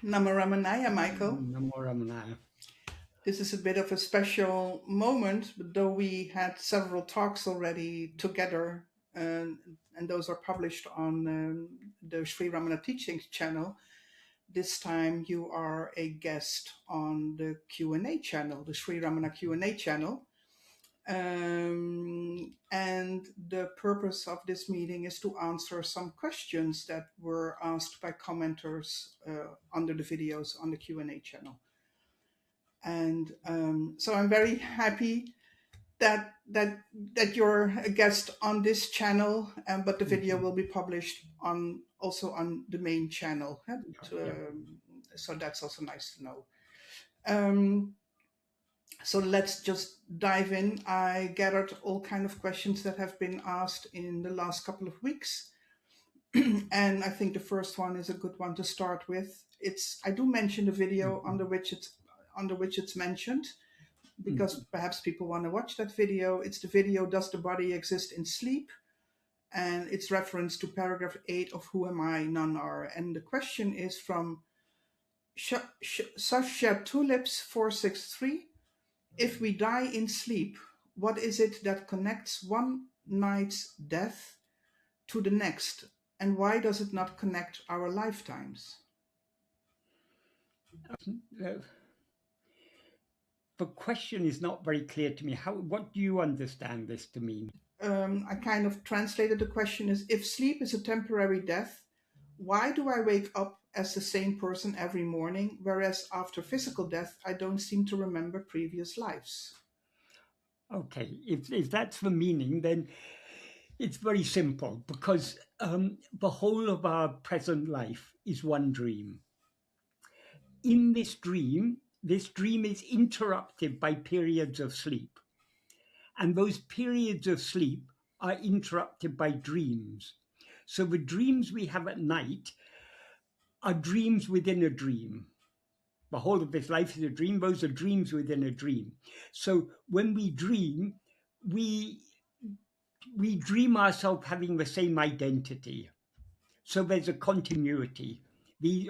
Namo Ramanaya, Michael. Namo Ramana. This is a bit of a special moment, though we had several talks already together, and those are published on the Sri Ramana Teachings channel. This time you are a guest on the Q&A channel, the Sri Ramana Q&A channel. And the purpose of this meeting is to answer some questions that were asked by commenters under the videos on the Q&A channel. And so I'm very happy that you're a guest on this channel, but the video will be published also on the main channel. So that's also nice to know. So let's just dive in. I gathered all kind of questions that have been asked in the last couple of weeks. And I think the first one is a good one to start with. I do mention the video under which it's mentioned, because perhaps people want to watch that video. It's the video, Does the Body Exist in Sleep? And it's reference to paragraph 8 of Who Am I, Nāṉ Ār. And the question is from Sasha Tulips 463. If we die in sleep, what is it that connects one night's death to the next? And why does it not connect our lifetimes? The question is not very clear to me. What do you understand this to mean? I kind of translated the question as, if sleep is a temporary death, why do I wake up as the same person every morning, whereas after physical death, I don't seem to remember previous lives? Okay, if that's the meaning, then it's very simple, because the whole of our present life is one dream. In this dream is interrupted by periods of sleep. And those periods of sleep are interrupted by dreams. So the dreams we have at night are dreams within a dream. The whole of this life is a dream. Those are dreams within a dream. So when we dream ourselves having the same identity. So there's a continuity. The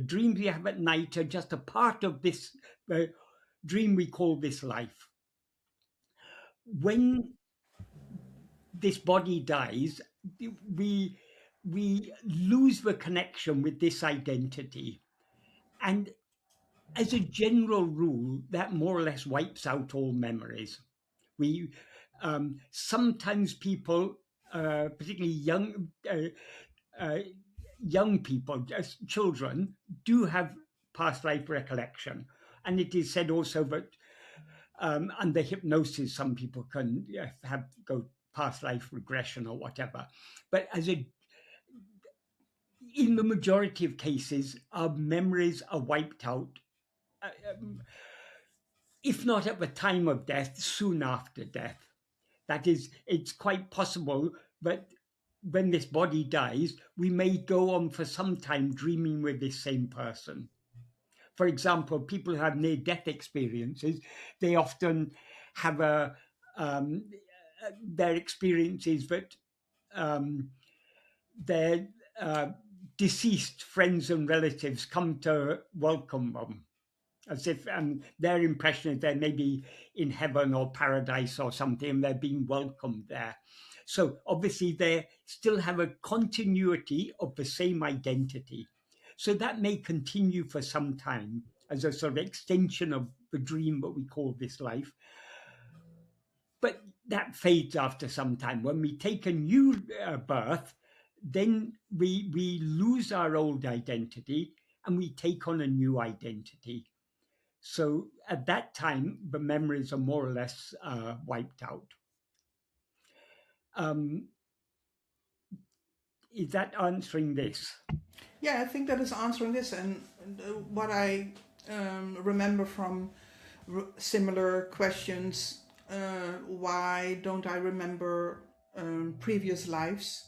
dreams we have at night are just a part of this dream we call this life. When this body dies, we lose the connection with this identity. And as a general rule, that more or less wipes out all memories. Sometimes people, particularly young people, children, do have past life recollection. And it is said also that under hypnosis, some people can go past life regression or whatever. But in the majority of cases, our memories are wiped out, if not at the time of death, soon after death. That is, it's quite possible that when this body dies, we may go on for some time dreaming with this same person. For example, people who have near-death experiences, they often have their experiences that their deceased friends and relatives come to welcome them, as if their impression is they may be in heaven or paradise or something, and they're being welcomed there. So obviously they still have a continuity of the same identity. So that may continue for some time as a sort of extension of the dream that we call this life. But that fades after some time. When we take a new birth, then we lose our old identity and we take on a new identity. So at that time, the memories are more or less wiped out. Is that answering this? Yeah, I think that is answering this. And what I remember from similar questions, why don't I remember previous lives?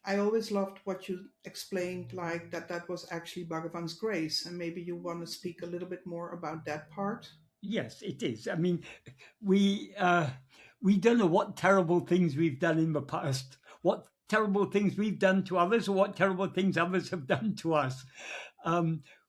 I always loved what you explained, like that was actually Bhagavan's grace. And maybe you want to speak a little bit more about that part? Yes, it is. I mean, we don't know what terrible things we've done in the past, what terrible things we've done to others or what terrible things others have done to us.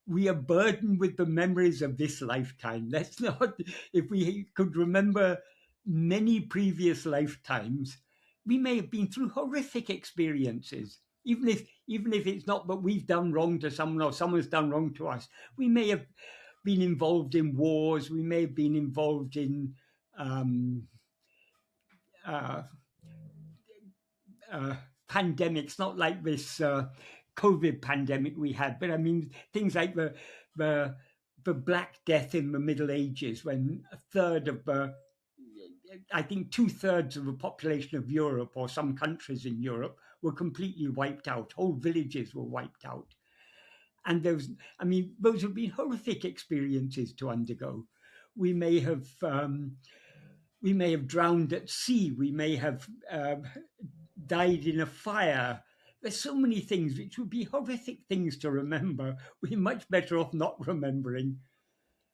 We are burdened with the memories of this lifetime. Let's not, if we could remember many previous lifetimes, we may have been through horrific experiences. Even if it's not that we've done wrong to someone or someone's done wrong to us, we may have been involved in wars, we may have been involved in pandemics, not like this COVID pandemic we had, but I mean things like the Black Death in the Middle Ages, when a third of I think 2/3 of the population of Europe or some countries in Europe were completely wiped out. Whole villages were wiped out. And those have been horrific experiences to undergo. We may have drowned at sea. We may have died in a fire. There's so many things which would be horrific things to remember. We're much better off not remembering.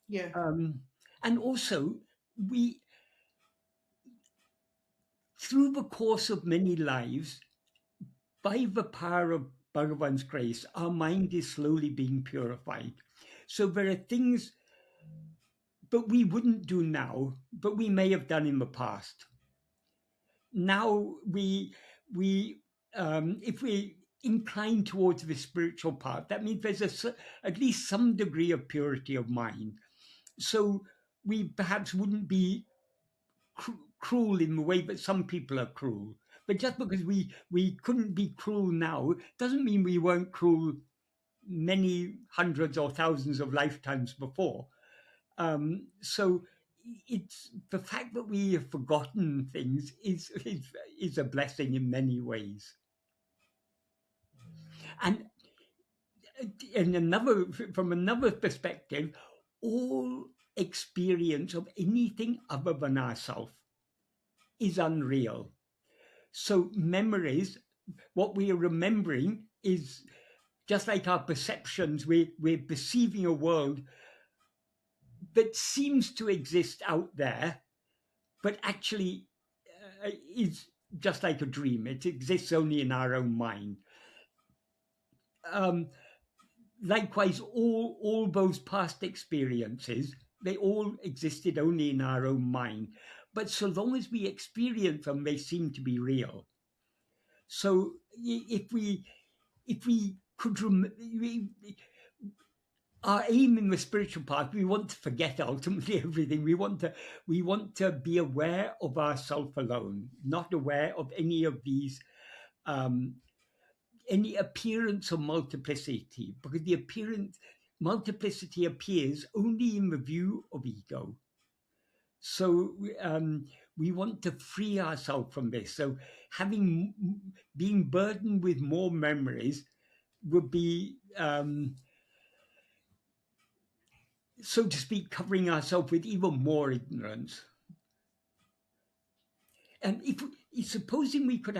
Yeah. And also, through the course of many lives, by the power of Bhagavan's grace, our mind is slowly being purified. So there are things that we wouldn't do now, but we may have done in the past. Now if we incline towards the spiritual path, that means there's at least some degree of purity of mind. So we perhaps wouldn't be cruel in the way that some people are cruel. But just because we couldn't be cruel now doesn't mean we weren't cruel many hundreds or thousands of lifetimes before. So it's the fact that we have forgotten things is a blessing in many ways. And from another perspective, all experience of anything other than ourself is unreal. So memories, what we are remembering is just like our perceptions. We're perceiving a world that seems to exist out there, but actually is just like a dream. It exists only in our own mind. Likewise, all those past experiences, they all existed only in our own mind. But so long as we experience them, they seem to be real. So if we could our aim in the spiritual path, we want to forget ultimately everything. We want to be aware of ourself alone, not aware of any of these, any appearance of multiplicity, because multiplicity appears only in the view of ego. So we want to free ourselves from this. So being burdened with more memories would be, so to speak, covering ourselves with even more ignorance. And supposing we could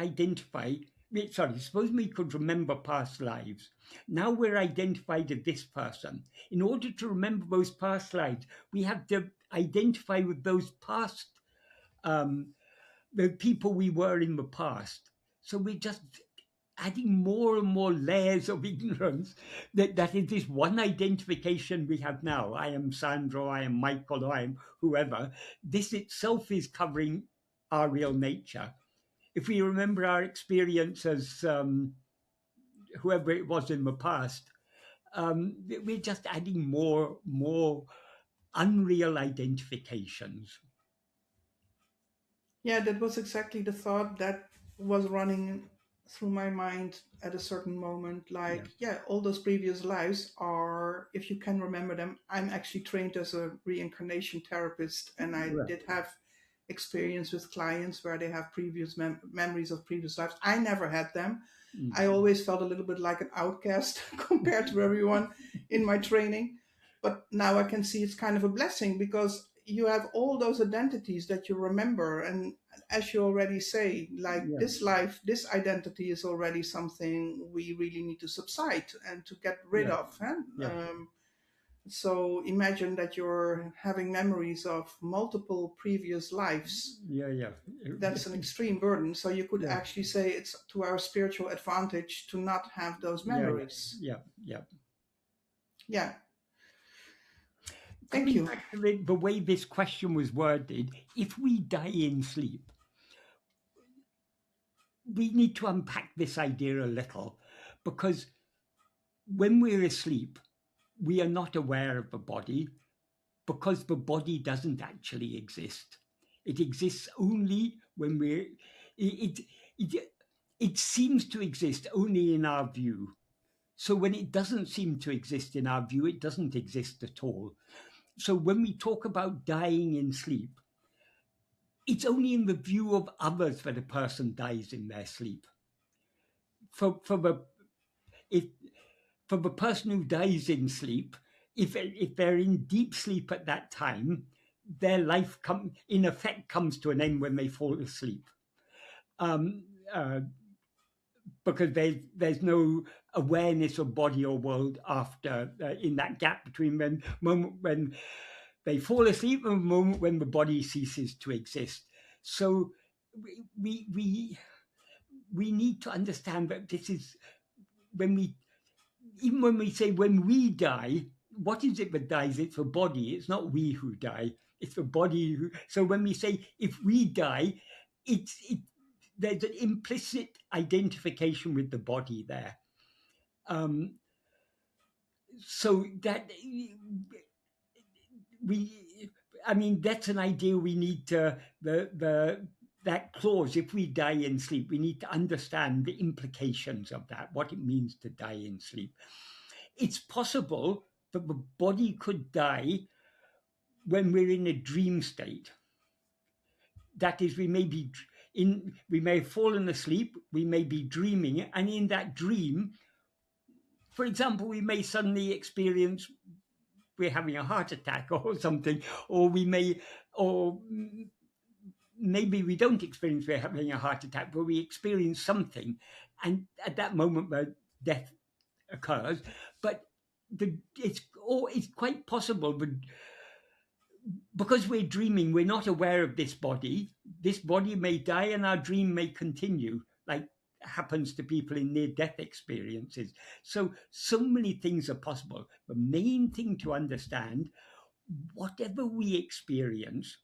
remember past lives. Now we're identified as this person. In order to remember those past lives, we have to identify with those past, the people we were in the past. So we're just adding more and more layers of ignorance that is this one identification we have now. I am Sandra, I am Michael, or I am whoever. This itself is covering our real nature. If we remember our experience as whoever it was in the past, we're just adding more unreal identifications. Yeah, that was exactly the thought that was running through my mind at a certain moment. Like, all those previous lives are, if you can remember them, I'm actually trained as a reincarnation therapist, and I did have experience with clients where they have previous memories of previous lives. I never had them. I always felt a little bit like an outcast compared to everyone in my training. But now I can see it's kind of a blessing, because you have all those identities that you remember. And as you already say, like this life, this identity is already something we really need to subside and to get rid of. So imagine that you're having memories of multiple previous lives. Yeah. That's an extreme burden. So you could Yeah. actually say it's to our spiritual advantage to not have those memories. Yeah. Yeah. Thank Coming you. back to the way this question was worded, if we die in sleep, we need to unpack this idea a little, because when we're asleep, we are not aware of the body, because the body doesn't actually exist. It exists only when it seems to exist only in our view. So when it doesn't seem to exist in our view, it doesn't exist at all. So when we talk about dying in sleep, it's only in the view of others that a person dies in their sleep. For the person who dies in sleep, if they're in deep sleep at that time, their life in effect comes to an end when they fall asleep, because there's no awareness of body or world after in that gap between the moment when they fall asleep and the moment when the body ceases to exist. So we need to understand that this is even when we say when we die, what is it that dies? It's the body. It's not we who die. It's the body who. So when we say if we die, there's an implicit identification with the body there. So that that's an idea we need to that clause, if we die in sleep, we need to understand the implications of that, what it means to die in sleep. It's possible that the body could die when we're in a dream state. That is, we may have fallen asleep, we may be dreaming, and in that dream, for example, we may suddenly experience we're having a heart attack or something, or maybe we don't experience we're having a heart attack, but we experience something, and at that moment the death occurs. But it's quite possible, but because we're dreaming, we're not aware of this body. This body may die and our dream may continue, like happens to people in near-death experiences. So many things are possible. The main thing to understand, whatever we experience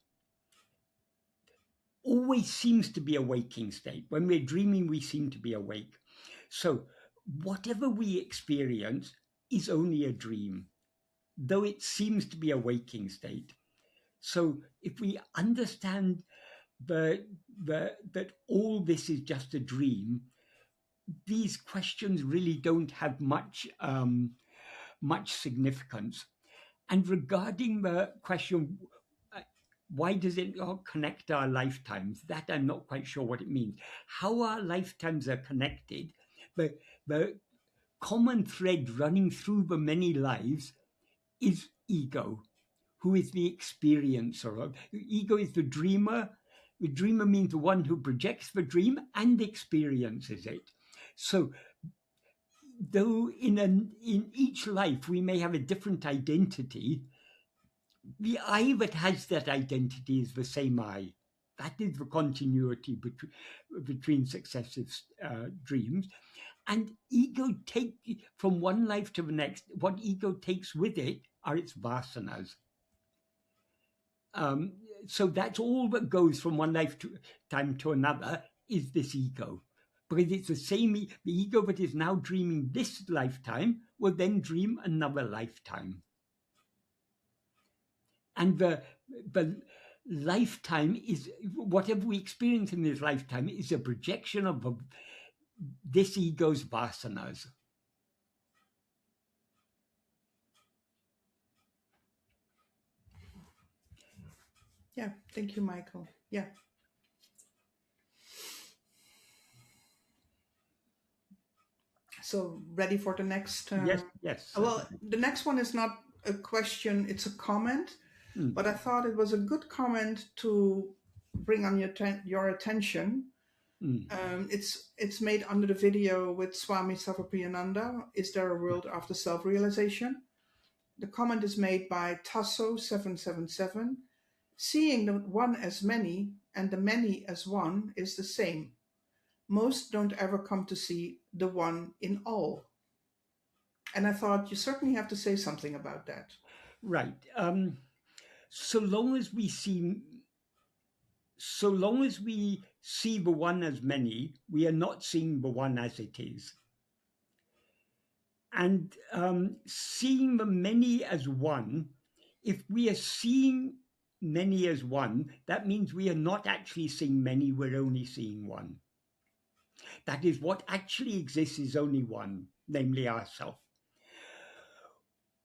always seems to be a waking state. When we're dreaming, we seem to be awake. So whatever we experience is only a dream, though it seems to be a waking state. So if we understand that all this is just a dream, these questions really don't have much significance. And regarding the question, why does it not connect our lifetimes? That I'm not quite sure what it means. How our lifetimes are connected, the common thread running through the many lives is ego, who is the experiencer of. Ego is the dreamer. The dreamer means the one who projects the dream and experiences it. So though in each life we may have a different identity, the I that has that identity is the same I. That is the continuity between successive dreams. And ego from one life to the next, what ego takes with it are its vāsanās. So that's all that goes from one lifetime to another is this ego. Because it's the same, the ego that is now dreaming this lifetime will then dream another lifetime. And the lifetime is, whatever we experience in this lifetime is a projection of this ego's vāsanās. Yeah, thank you, Michael. Yeah. So ready for the next? Yes. Well, the next one is not a question, it's a comment. But I thought it was a good comment to bring on your attention. It's made under the video with Swami Sarvapriyananda, Is There a World After Self-Realization? The comment is made by Tasso777. Seeing the one as many and the many as one is the same. Most don't ever come to see the one in all. And I thought you certainly have to say something about that. Right. So long as we see the one as many, we are not seeing the one as it is. And seeing the many as one, if we are seeing many as one, that means we are not actually seeing many, we're only seeing one. That is, what actually exists is only one, namely ourself.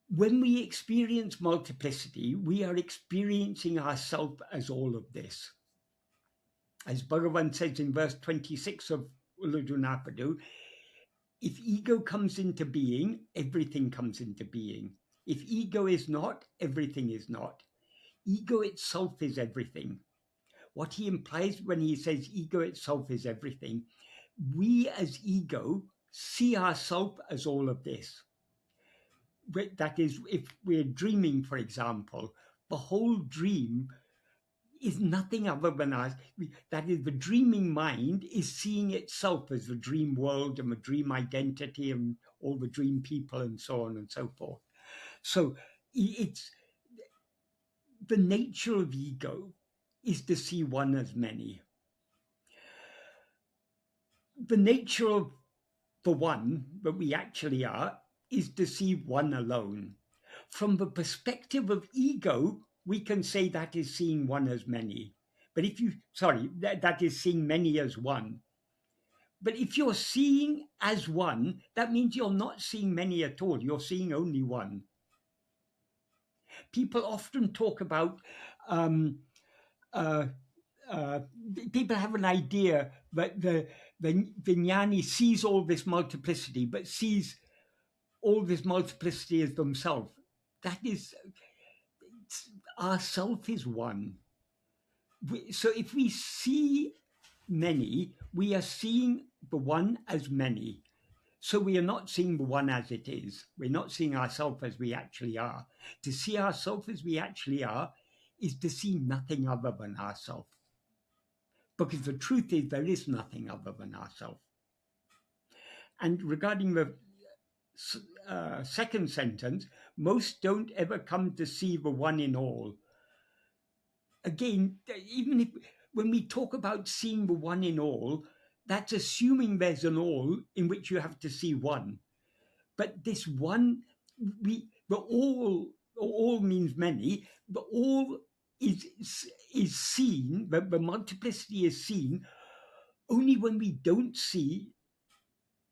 When we experience multiplicity, we are experiencing ourself as all of this. As Bhagavan says in verse 26 of Uḷḷadu Nāṛpadu, if ego comes into being, everything comes into being. If ego is not, everything is not. Ego itself is everything. What he implies when he says ego itself is everything, we as ego see ourselves as all of this. That is, if we're dreaming, for example, the whole dream is nothing other than us. That is, the dreaming mind is seeing itself as the dream world and the dream identity and all the dream people and so on and so forth. So it's the nature of ego is to see one as many. The nature of the one that we actually are is to see one alone. From the perspective of ego, we can say that is seeing one as many. But if you, that is seeing many as one. But if you're seeing as one, that means you're not seeing many at all. You're seeing only one. People often talk about, people have an idea that the jnani sees all this multiplicity, but sees all this multiplicity as themselves. That is, ourself is one. So if we see many, we are seeing the one as many. So we are not seeing the one as it is. We're not seeing ourselves as we actually are. To see ourselves as we actually are is to see nothing other than ourselves. Because the truth is there is nothing other than ourselves. And regarding the second sentence, most don't ever come to see the one in all. Again, even if when we talk about seeing the one in all, that's assuming there's an all in which you have to see one. But this one, the all means many, the all is seen, the multiplicity is seen only when we don't see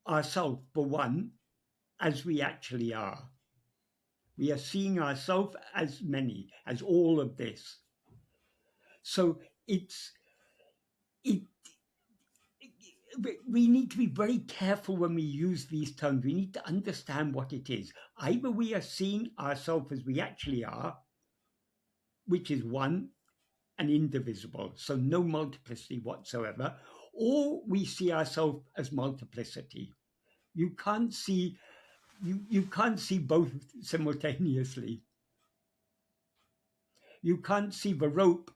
ourselves, the one, as we actually are. We are seeing ourselves as many, as all of this. So we need to be very careful when we use these terms. We need to understand what it is. Either we are seeing ourselves as we actually are, which is one and indivisible, so no multiplicity whatsoever, or we see ourselves as multiplicity. You can't see both simultaneously. You can't see the rope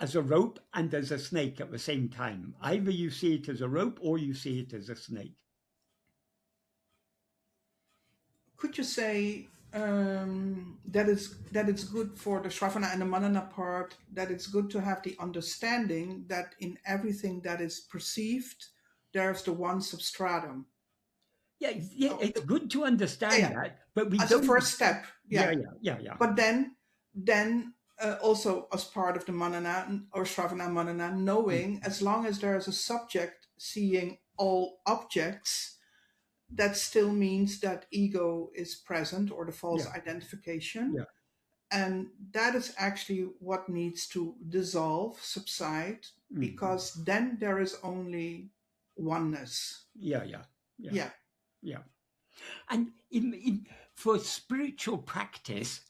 as a rope and as a snake at the same time. Either you see it as a rope or you see it as a snake. Could you say that it's good for the Shravana and the Manana part, that it's good to have the understanding that in everything that is perceived, there's the one substratum? Yeah, it's good to understand that, but we as don't... a first step. Yeah. But then also as part of the manana or Shravana manana, knowing as long as there is a subject seeing all objects, that still means that ego is present, or the false identification. Yeah. And that is actually what needs to dissolve, subside, because then there is only oneness. Yeah. And for spiritual practice,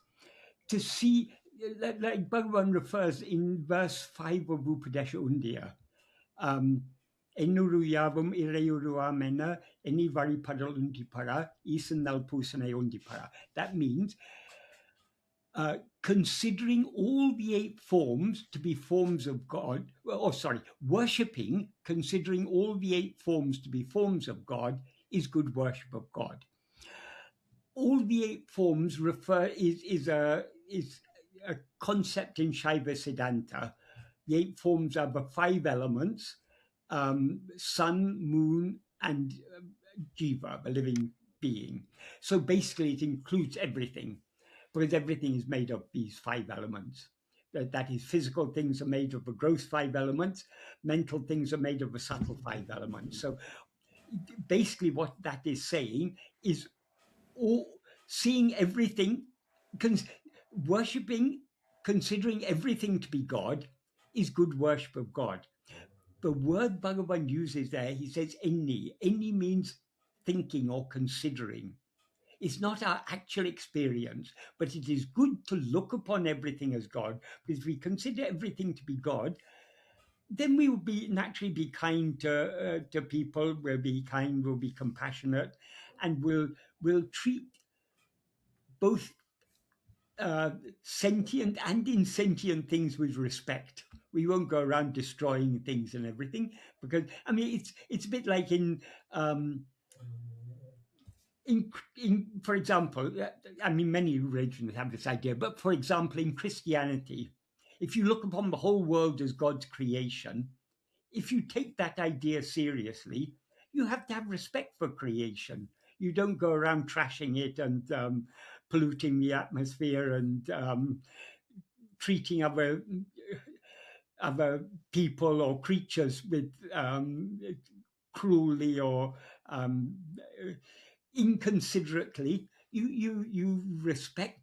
to see, like Bhagavan refers in verse 5 of Upadēśa Undiyār, Ennuruyavam ireyuruamena eni varipadal undipara isanal pusane undipara. That means considering all the 8 forms to be forms of God, worshipping, considering all the 8 forms to be forms of God is good worship of God. All the 8 forms is a concept in Shaiva Siddhanta. The 8 forms are the 5 elements, sun, moon, and jiva, the living being. So basically it includes everything, because everything is made of these 5 elements. That is, physical things are made of the gross 5 elements, mental things are made of the subtle 5 elements. So basically what that is saying is seeing everything, worshipping, considering everything to be God is good worship of God. The word Bhagavan uses there, he says enni. Enni means thinking or considering. It's not our actual experience, but it is good to look upon everything as God, because if we consider everything to be God, then we will naturally be kind to people, we'll be kind, we'll be compassionate, and we'll treat both sentient and insentient things with respect. We won't go around destroying things and everything, because I mean it's a bit like in for example, I mean many religions have this idea, but for example in Christianity, if you look upon the whole world as God's creation, if you take that idea seriously, you have to have respect for creation. You don't go around trashing it and polluting the atmosphere and treating other people or creatures with cruelly or inconsiderately. You respect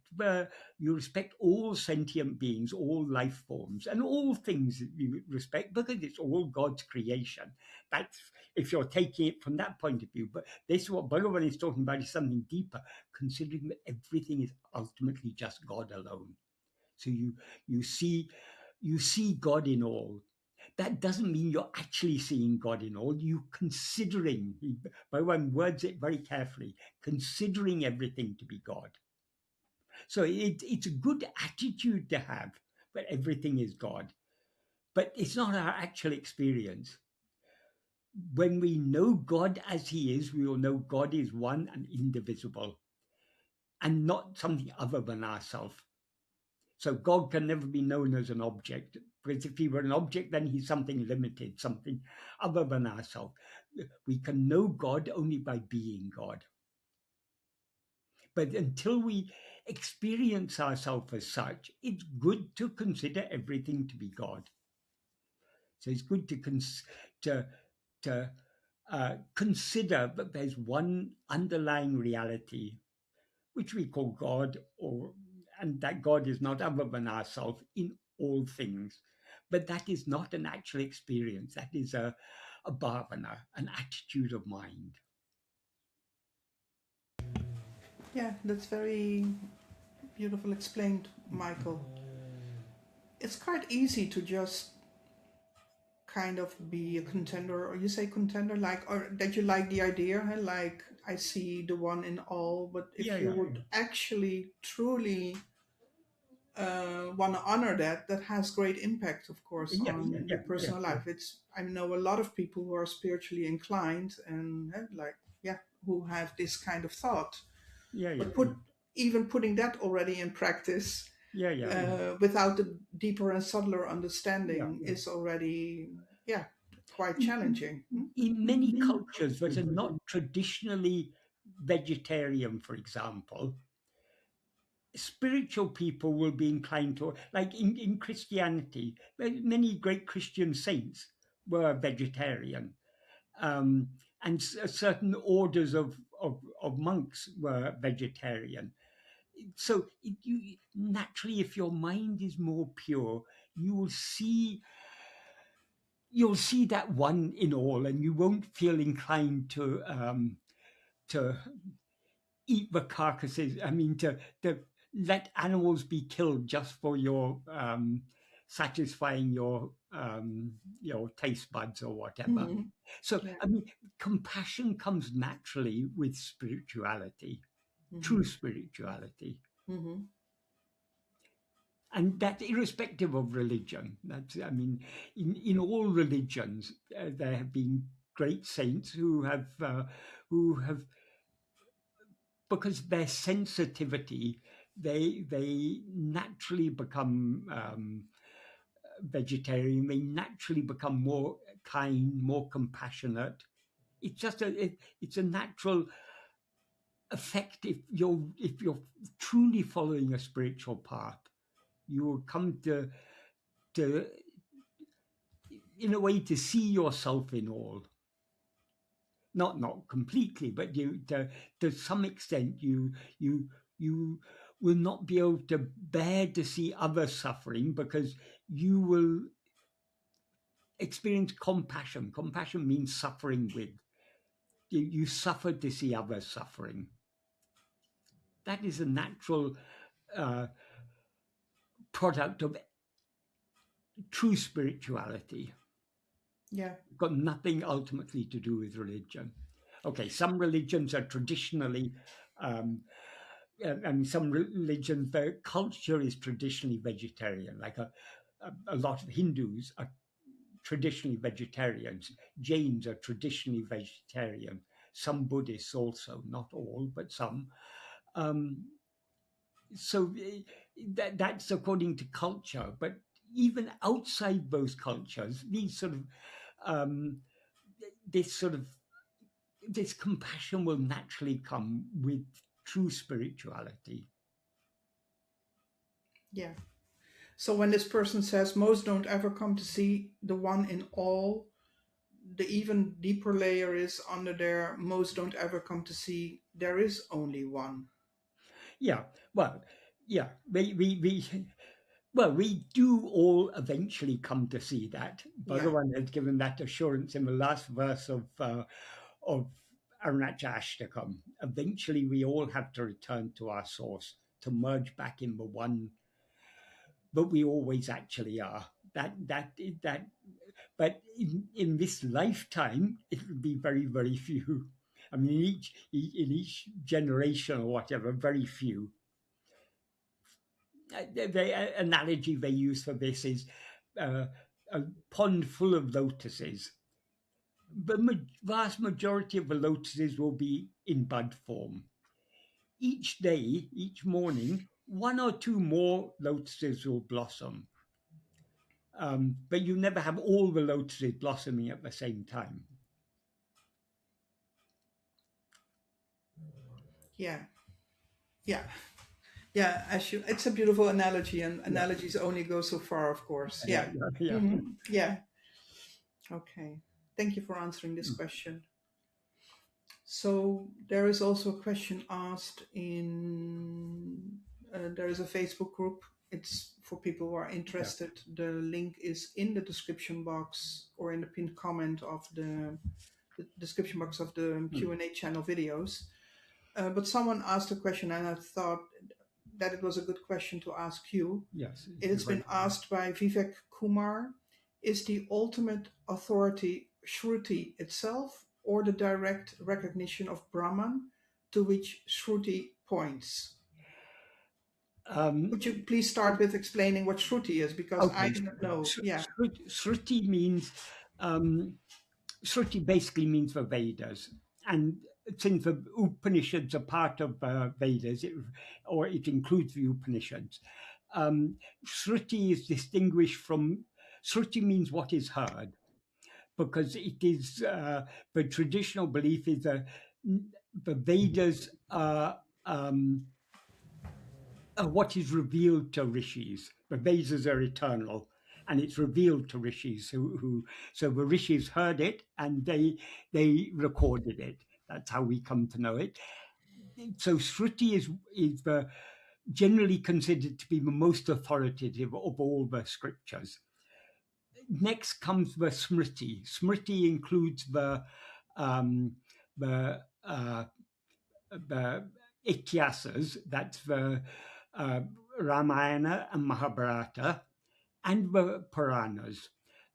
all sentient beings, all life forms, and all things that you respect, because it's all God's creation. That's if you're taking it from that point of view. But this is what Bhagavan is talking about, is something deeper, considering that everything is ultimately just God alone. So you see God in all. That doesn't mean you're actually seeing God in all. You considering, Bhagavan words it very carefully, considering everything to be God. So it's a good attitude to have, but everything is God. But it's not our actual experience. When we know God as he is, we will know God is one and indivisible, and not something other than ourselves. So God can never be known as an object, because if he were an object, then he's something limited, something other than ourselves. We can know God only by being God. But until we experience ourselves as such, it's good to consider everything to be God. So it's good to consider that there's one underlying reality, which we call God, and that God is not other than ourselves in all things. But that is not an actual experience. That is a bhavana, an attitude of mind. Yeah, that's very beautiful explained, Michael. It's quite easy to just kind of be a contender, or you say contender, like, or that you like the idea, like I see the one in all. But if you would actually truly want to honor that has great impact, of course, on your personal life. I know a lot of people who are spiritually inclined and who have this kind of thought. But putting that already in practice, without the deeper and subtler understanding, is already quite challenging. In many cultures that are not traditionally vegetarian, for example, spiritual people will be inclined to, like in Christianity, many great Christian saints were vegetarian, and certain orders of monks were vegetarian. So naturally, if your mind is more pure, you'll see that one in all, and you won't feel inclined to eat the carcasses. I mean, to let animals be killed just for your satisfying your taste buds or whatever. So, Yeah. I mean, compassion comes naturally with spirituality, true spirituality. And that's irrespective of religion. That's, I mean, in all religions, there have been great saints who have, because their sensitivity, they naturally become vegetarian. They naturally become more kind, more compassionate. It's just it's a natural effect. If you're truly following a spiritual path, you will come to in a way to see yourself in all. Not completely, but to some extent you will not be able to bear to see others suffering, because you will experience compassion. Compassion means suffering with. You suffer to see others suffering. That is a natural product of true spirituality. Yeah. Got nothing ultimately to do with religion. Okay, some religions are traditionally, and some religions, their culture is traditionally vegetarian. Like a lot of Hindus are traditionally vegetarians. Jains are traditionally vegetarian. Some Buddhists also, not all, but some. So that's according to culture. But even outside those cultures, these sort of this compassion will naturally come with true spirituality. Yeah. So when this person says most don't ever come to see the one in all, the even deeper layer is under there, most don't ever come to see there is only one. Yeah, well, yeah, we do all eventually come to see that. Bhagavan has given that assurance in the last verse of Arunachala. Eventually, we all have to return to our source, to merge back in the one. But we always actually are. But in this lifetime, it will be very, very few. I mean, in each generation or whatever, very few. The analogy they use for this is a pond full of lotuses. The vast majority of the lotuses will be in bud form. Each day, each morning, one or two more lotuses will blossom. But you never have all the lotuses blossoming at the same time. Yeah. It's a beautiful analogy, and analogies only go so far, of course. Yeah. Yeah. Okay. Thank you for answering this question. So there is also a question asked in. There is a Facebook group. It's for people who are interested. The link is in the description box or in the pinned comment of the description box of the Q&A channel videos. But someone asked a question, and I thought that it was a good question to ask you. Yes. It has been asked by Vivēkacūḍāmaṇi. Is the ultimate authority śruti itself, or the direct recognition of Brahman to which śruti points? Would you please start with explaining what śruti is, because I don't know. Śruti means śruti basically means the Vedas, and since the Upanishads are part of Vedas, it includes the Upanishads. Śruti is distinguished from. Śruti means what is heard, because it is the traditional belief is that the Vedas are what is revealed to rishis. The Vedas are eternal, and it's revealed to rishis so the rishis heard it and they recorded it. That's how we come to know it. So śruti is generally considered to be the most authoritative of all the scriptures. Next comes the smriti. Smriti includes the itihasas, that's the Ramayana and Mahabharata, and the Puranas.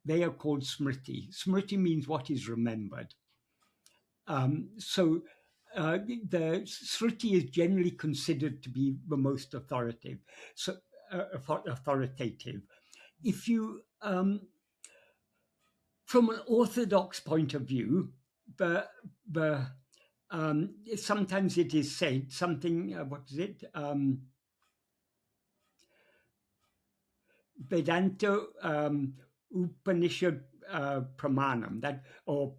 they are called smriti. Smriti means what is remembered. So the Śruti is generally considered to be the most authoritative. So authoritative. If you, from an orthodox point of view, sometimes it is said something. What is it? Vedanta Upanishad Pramanam, that, or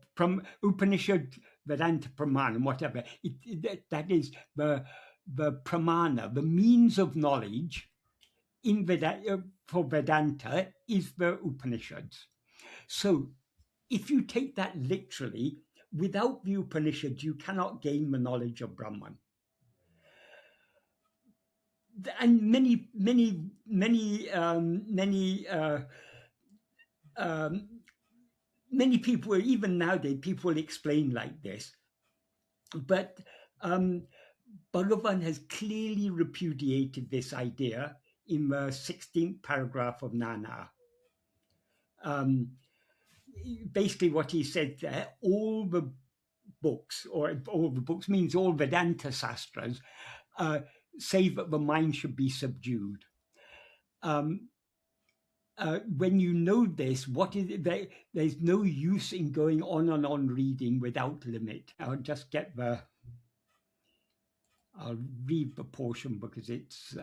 Upanishad Vedanta Pramanam, whatever. That is the pramana, the means of knowledge in Vedanta, for Vedanta is the Upanishads. So if you take that literally, without the Upanishads, you cannot gain the knowledge of Brahman. And many people, even nowadays, people will explain like this. But Bhagavan has clearly repudiated this idea in the 16th paragraph of Nāṉ Ār. Basically what he said there, all the books, or all the books means all Vedanta Sastras, say that the mind should be subdued. When you know this, what is it? There's no use in going on and on reading without limit. I'll just get I'll read the portion because it's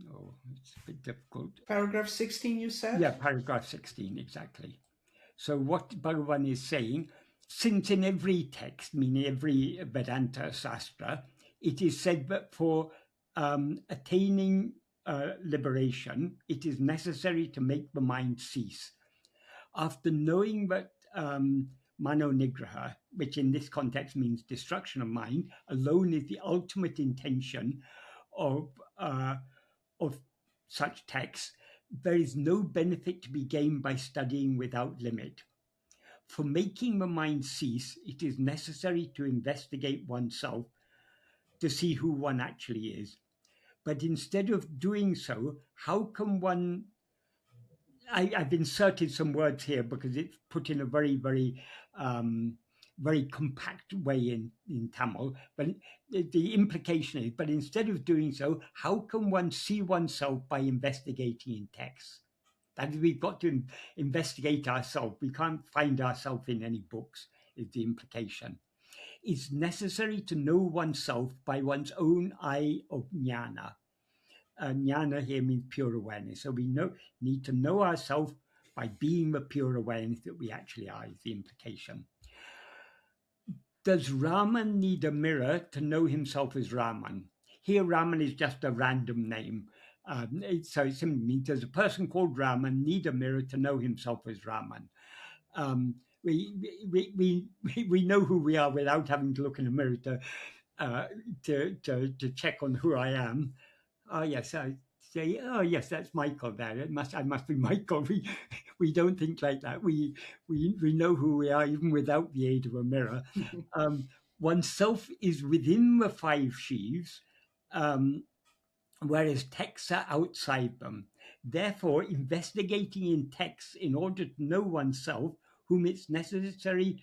it's a bit difficult. Paragraph 16, you said? Yeah, paragraph 16, exactly. So what Bhagavan is saying, since in every text, meaning every Vedanta Sastra, it is said that for attaining liberation, it is necessary to make the mind cease. After knowing that mano nigraha, which in this context means destruction of mind, alone is the ultimate intention of such texts, there is no benefit to be gained by studying without limit. For making the mind cease, it is necessary to investigate oneself to see who one actually is. But instead of doing so, how can one... I've inserted some words here because it's put in a very, very, very compact way in Tamil. But the implication is, but instead of doing so, how can one see oneself by investigating in texts? That is, we've got to investigate ourselves. We can't find ourselves in any books, is the implication. It's necessary to know oneself by one's own eye of jnana. Jnana here means pure awareness. So we need to know ourselves by being the pure awareness that we actually are, is the implication. Does Raman need a mirror to know himself as Raman? Here, Raman is just a random name. So it simply means, does a person called Raman need a mirror to know himself as Raman? We know who we are without having to look in a mirror to check on who I am. Oh yes, I say, oh yes, that's Michael there. I must be Michael. We don't think like that. We know who we are even without the aid of a mirror. Oneself is within the five sheaves, whereas texts are outside them. Therefore, investigating in texts in order to know oneself, whom it's necessary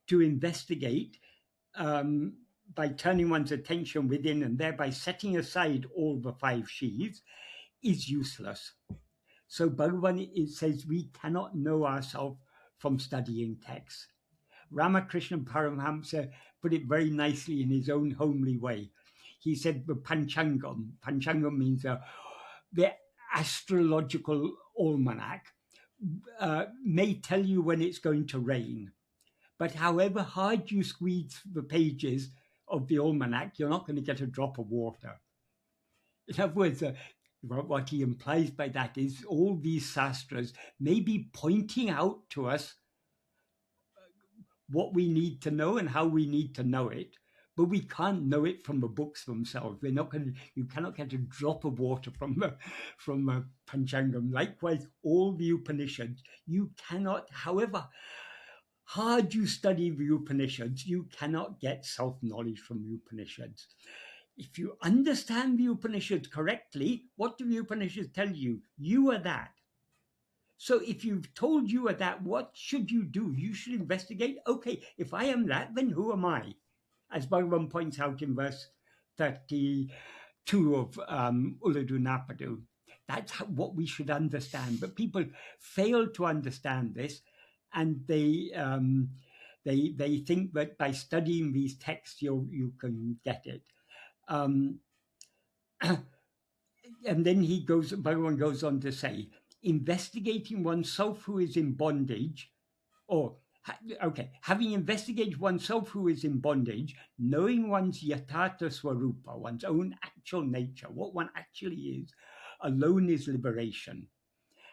to investigate, by turning one's attention within and thereby setting aside all the five sheaves, is useless. So Bhagavan says we cannot know ourselves from studying texts. Ramakrishna Paramahamsa put it very nicely in his own homely way. He said the panchangam. Panchangam means the astrological almanac may tell you when it's going to rain. But however hard you squeeze the pages of the almanac, you're not going to get a drop of water. In other words, what he implies by that is all these sastras may be pointing out to us what we need to know and how we need to know it, but we can't know it from the books themselves. You cannot get a drop of water from the panchangam. Likewise, all the Upanishads, you cannot, however hard you study the Upanishads, you cannot get self-knowledge from the Upanishads. If you understand the Upanishads correctly, what do the Upanishads tell you? You are that. So if you've told you are that, what should you do? You should investigate. Okay, if I am that, then who am I? As Bhagavan points out in verse 32 of Uḷḷadu Nāṛpadu. That's what we should understand. But people fail to understand this, and they think that by studying these texts you can get it. And then Bhagavan goes on to say, investigating oneself who is in bondage, having investigated oneself who is in bondage, knowing one's yathārtha swarupa, one's own actual nature, what one actually is, alone is liberation.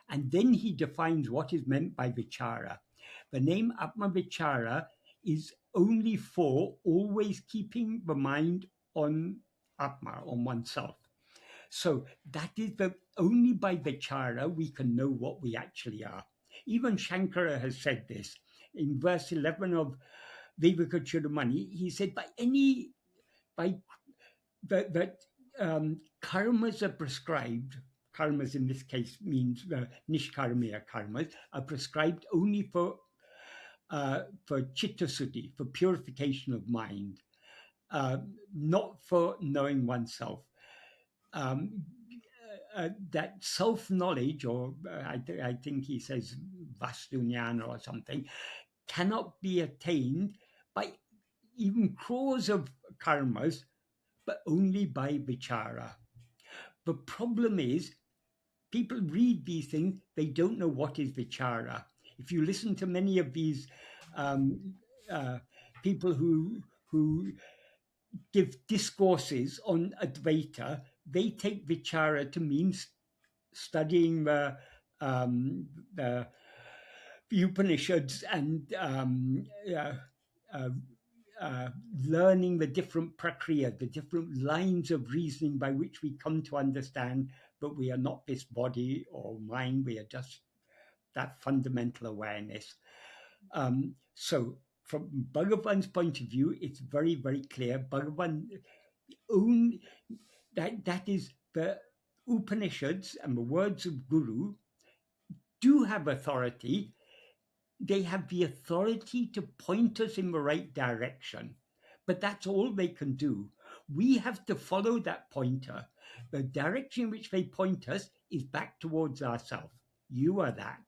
And then he defines what is meant by vichara. The name Atma-vichara is only for always keeping the mind on Atma, on oneself. So that is only by vichara we can know what we actually are. Even Śaṅkara has said this. In verse 11 of Vivēkacūḍāmaṇi, he said that karmas are prescribed. Karmas in this case means nishkarmiya karmas are prescribed only for citta-suddhi, for purification of mind, not for knowing oneself. That self-knowledge, or I think he says vastu-jnana or something, cannot be attained by even crores of karmas, but only by vichara. The problem is, people read these things, they don't know what is vichara. If you listen to many of these people who give discourses on Advaita, they take vichara to mean studying the Upanishads and learning the different prakriya, the different lines of reasoning by which we come to understand that we are not this body or mind, we are just that fundamental awareness. So from Bhagavan's point of view, it's very, very clear. Bhagavan that is the Upanishads and the words of Guru do have authority. They have the authority to point us in the right direction, but that's all they can do. We have to follow that pointer. The direction in which they point us is back towards ourselves. You are that.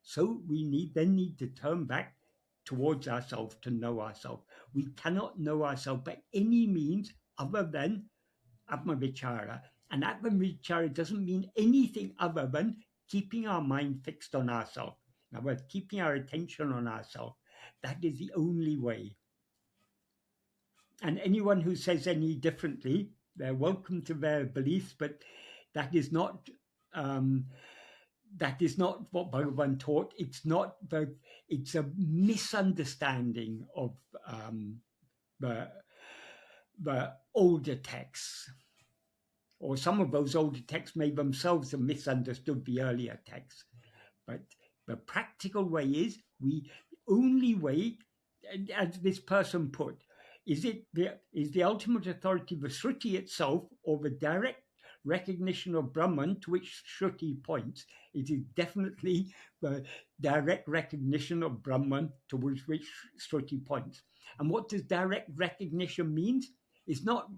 So we need to turn back towards ourselves to know ourselves. We cannot know ourselves by any means other than Atma-vichara. And Atma-vichara doesn't mean anything other than keeping our mind fixed on ourselves. In other words, keeping our attention on ourselves. That is the only way. And anyone who says any differently, they're welcome to their beliefs, but that is not what Bhagavan taught. It's a misunderstanding of the older texts. Or some of those older texts may themselves have misunderstood the earlier texts. But the practical way is, the only way, as this person put, is the ultimate authority the Śruti itself, or the direct recognition of Brahman to which Śruti points? It is definitely the direct recognition of Brahman to which Śruti points. And what does direct recognition mean? It's not,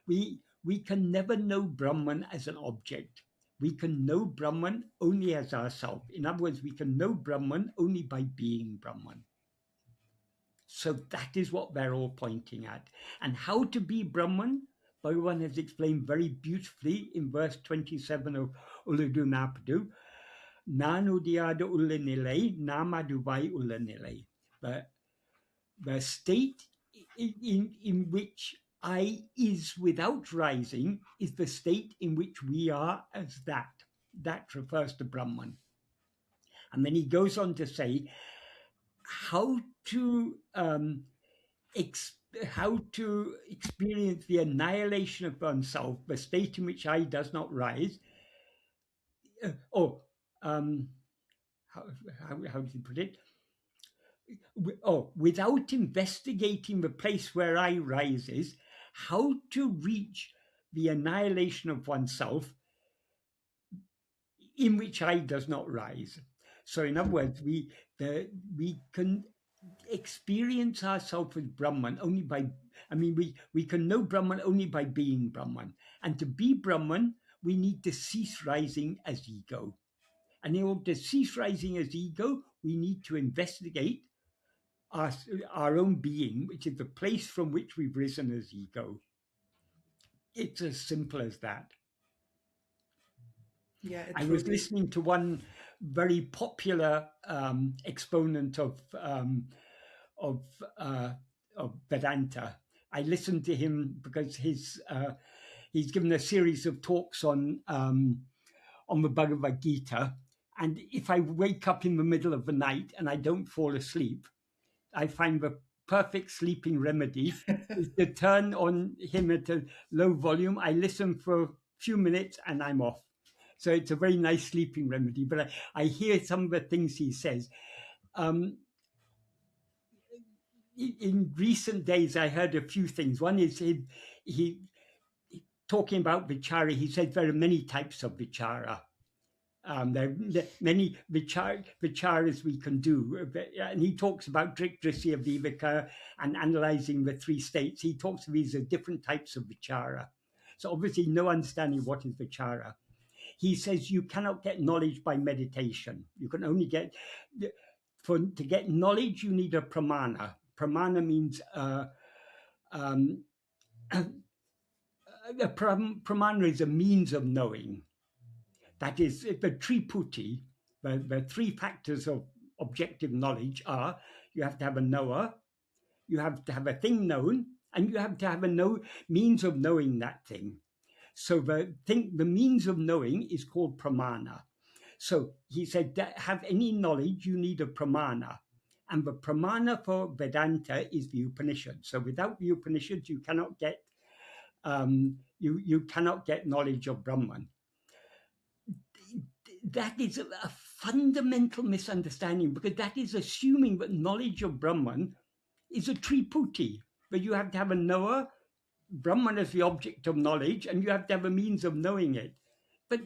we can never know Brahman as an object. We can know Brahman only as ourself. In other words, we can know Brahman only by being Brahman. So that is what they're all pointing at. And how to be Brahman, Bhagavan has explained very beautifully in verse 27 of Uḷḷadu Nāṛpadu. Nāṇ Ār Nāmaduvai Uλλanilai. The state in which I is without rising is the state in which we are as that. That refers to Brahman. And then he goes on to say how to experience the annihilation of oneself, the state in which I does not rise. How does he put it? Without investigating the place where I rises, how to reach the annihilation of oneself in which I does not rise. So in other words, we can experience ourselves as Brahman only by, we can know Brahman only by being Brahman. And to be Brahman, we need to cease rising as ego. And in order to cease rising as ego, we need to investigate our own being, which is the place from which we've risen as ego. It's as simple as that. Yeah, I was listening to one very popular exponent of Vedanta. I listened to him because he's given a series of talks on the Bhagavad Gita, and if I wake up in the middle of the night and I don't fall asleep, I find the perfect sleeping remedy is to turn on him at a low volume. I listen for a few minutes and I'm off. So it's a very nice sleeping remedy. But I hear some of the things he says. In recent days, I heard a few things. One is he talking about vichara. He said there are many types of vichara. There are many vicharas we can do. And he talks about Drikdrisya, Viveka, and analyzing the three states. He talks of these as different types of vichara. So obviously no understanding of what is vichara. He says you cannot get knowledge by meditation. You can only get, to get knowledge, you need a pramana. Pramana means, pramana is a means of knowing. That is, the triputi, the three factors of objective knowledge are, you have to have a knower, you have to have a thing known, and you have to have a means of knowing that thing. So the means of knowing is called pramana. So he said, to have any knowledge, you need a pramana. And the pramana for Vedanta is the Upanishads. So without the Upanishads, you cannot get you cannot get knowledge of Brahman. That is a fundamental misunderstanding, because that is assuming that knowledge of Brahman is a triputi, but you have to have a knower, Brahman as the object of knowledge, and you have to have a means of knowing it. But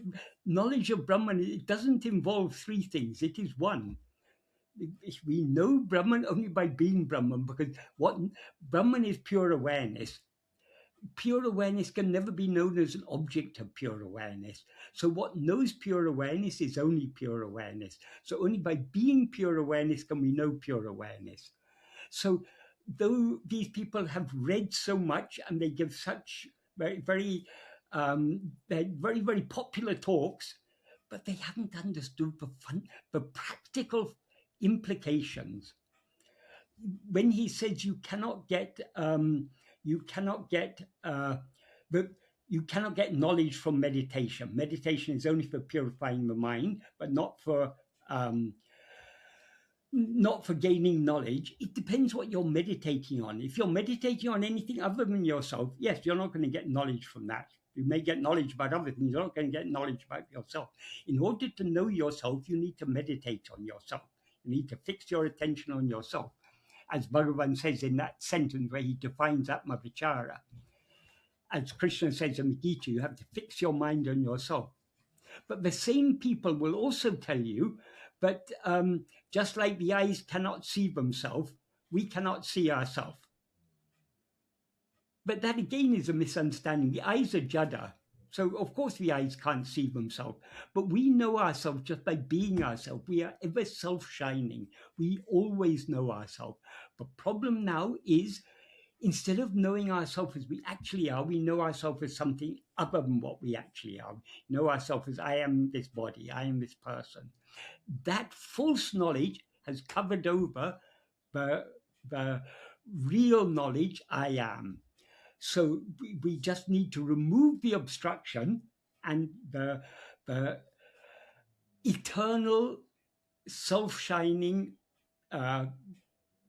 knowledge of Brahman, it doesn't involve three things. It is one. We know Brahman only by being Brahman, because what Brahman is pure awareness. Pure awareness can never be known as an object of pure awareness. So what knows pure awareness is only pure awareness. So only by being pure awareness can we know pure awareness. So though these people have read so much and they give such very, very popular talks, but they haven't understood the practical implications. When he says you cannot get knowledge from meditation. Meditation is only for purifying the mind, but not for gaining knowledge. It depends what you're meditating on. If you're meditating on anything other than yourself, yes, you're not going to get knowledge from that. You may get knowledge about other things. You're not going to get knowledge about yourself. In order to know yourself, you need to meditate on yourself. You need to fix your attention on yourself. As Bhagavan says in that sentence where he defines Atma-vichara. As Krishna says in the Gita, you have to fix your mind on yourself. But the same people will also tell you that just like the eyes cannot see themselves, we cannot see ourselves. But that again is a misunderstanding. The eyes are jada. So of course the eyes can't see themselves, but we know ourselves just by being ourselves. We are ever self-shining. We always know ourselves. The problem now is, instead of knowing ourselves as we actually are, we know ourselves as something other than what we actually are. We know ourselves as I am this body, I am this person. That false knowledge has covered over the real knowledge I am. So we just need to remove the obstruction, and the eternal self-shining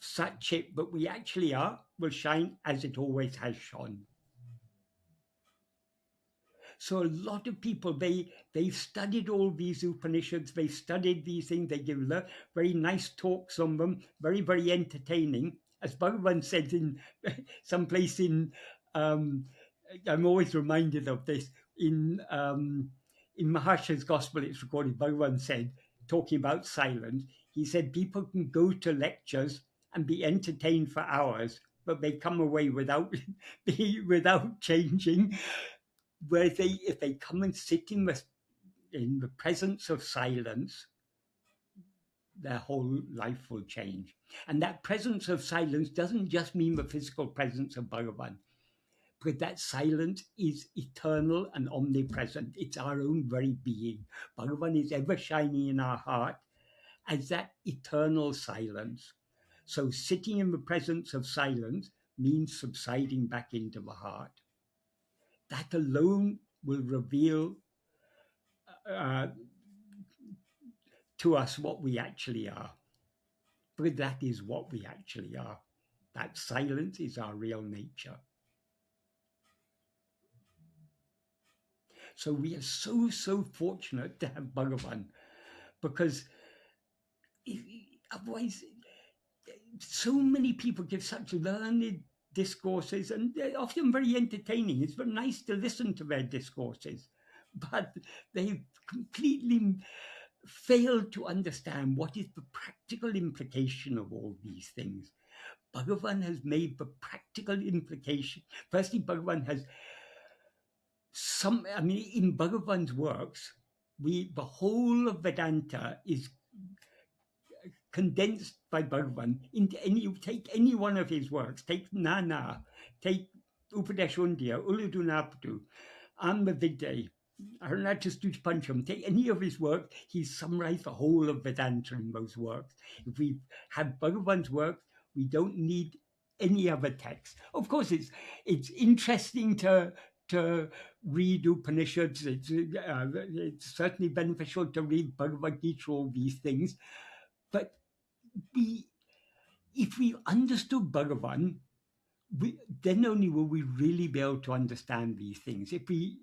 Sat-chit that we actually are will shine as it always has shone. So a lot of people, they've studied all these Upanishads, they've studied these things, they give very nice talks on them, very, very entertaining. As Bhagavan said in some place in, I'm always reminded of this, in Maharsha's Gospel, it's recorded, Bhagavan said, talking about silence, he said people can go to lectures and be entertained for hours, but they come away without changing. Where if they come and sit in the presence of silence, their whole life will change. And that presence of silence doesn't just mean the physical presence of Bhagavan, but that silence is eternal and omnipresent. It's our own very being. Bhagavan is ever shining in our heart as that eternal silence. So sitting in the presence of silence means subsiding back into the heart. That alone will reveal to us what we actually are. Because that is what we actually are. That silence is our real nature. So we are so fortunate to have Bhagavan, because otherwise so many people give such learned discourses, and they're often very entertaining. It's very nice to listen to their discourses, but they've completely failed to understand what is the practical implication of all these things. Bhagavan has made the practical implication. Firstly, Bhagavan has in Bhagavan's works, the whole of Vedanta is condensed by Bhagavan into take any one of his works, take Nāṉ Ār, take Upadēśa Undiyār, Uḷḷadu Nāṛpadu, ātma-vichara, śruti panchangam, take any of his work, he's summarized the whole of Vedanta in those works. If we have Bhagavan's work, we don't need any other text. Of course, it's interesting to read Upanishads. It's certainly beneficial to read Bhagavad Gita, all these things. But if we understood Bhagavan, then only will we really be able to understand these things. If we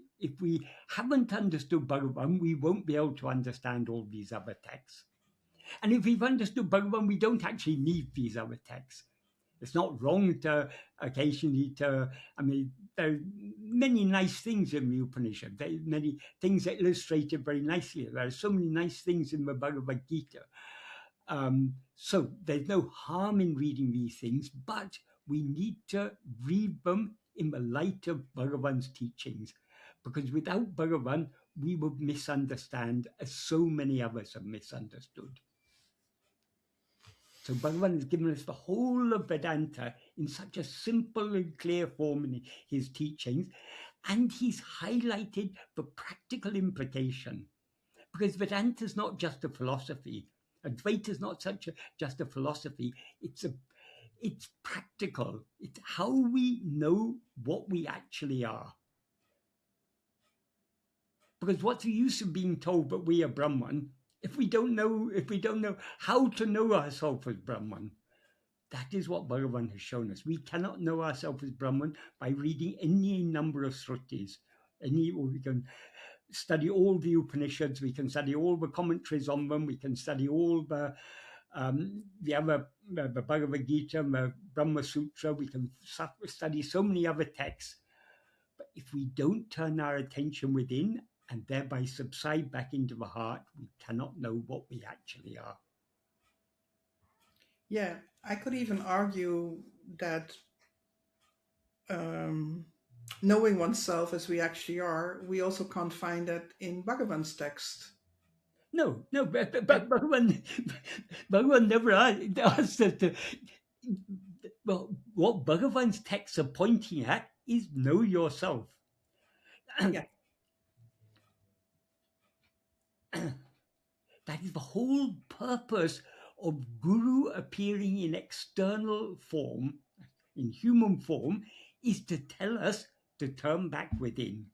haven't understood Bhagavan, we won't be able to understand all these other texts. And if we've understood Bhagavan, we don't actually need these other texts. It's not wrong to occasionally there are many nice things in the Upanishad. There are many things that illustrate it very nicely. There are so many nice things in the Bhagavad Gita. So there's no harm in reading these things, but we need to read them in the light of Bhagavan's teachings, because without Bhagavan, we would misunderstand as so many others have misunderstood. So Bhagavan has given us the whole of Vedanta in such a simple and clear form in his teachings, and he's highlighted the practical implication, because Vedanta is not just a philosophy. Advaita is not just a philosophy. It's practical. It's how we know what we actually are. Because what's the use of being told that we are Brahman if we don't know how to know ourselves as Brahman? That is what Bhagavan has shown us. We cannot know ourselves as Brahman by reading any number of śrutis. We can study all the Upanishads, we can study all the commentaries on them, we can study all the Bhagavad Gita, the Brahma Sutra, we can study so many other texts. But if we don't turn our attention within and thereby subside back into the heart, we cannot know what we actually are. Yeah, I could even argue that knowing oneself as we actually are, we also can't find that in Bhagavan's text. No, but Bhagavan never asked us to. Well, what Bhagavan's texts are pointing at is know yourself. Yeah. That is the whole purpose of Guru appearing in external form, in human form, is to tell us to turn back within.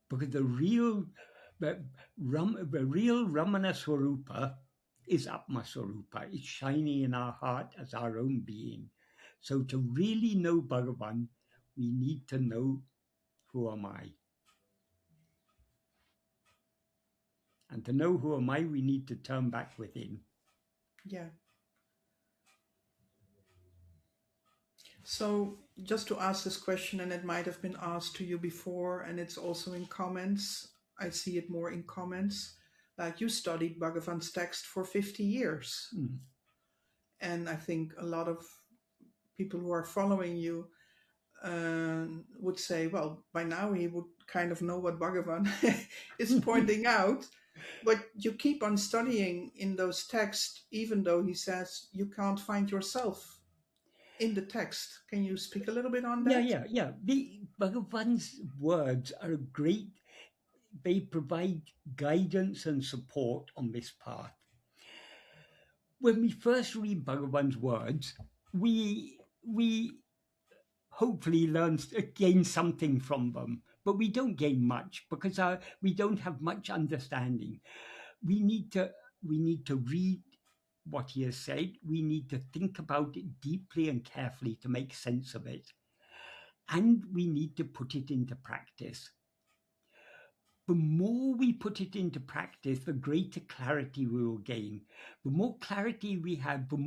Because the real Ramana Swarupa is Atma-Swarupa. It's shining in our heart as our own being. So to really know Bhagavan, we need to know, who am I? And to know who am I, we need to turn back within. Yeah. So just to ask this question, and it might have been asked to you before, and it's also in comments. I see it more in comments. like you studied Bhagavan's text for 50 years. Mm. And I think a lot of people who are following you would say, well, by now he would kind of know what Bhagavan is pointing out. But you keep on studying in those texts, even though he says you can't find yourself in the text. Can you speak a little bit on that? Yeah. The Bhagavan's words are great. They provide guidance and support on this path. When we first read Bhagavan's words, we hopefully gain something from them, but we don't gain much because we don't have much understanding. We need to read what he has said. We need to think about it deeply and carefully to make sense of it. And we need to put it into practice. The more we put it into practice, the greater clarity we will gain. The more clarity we have, the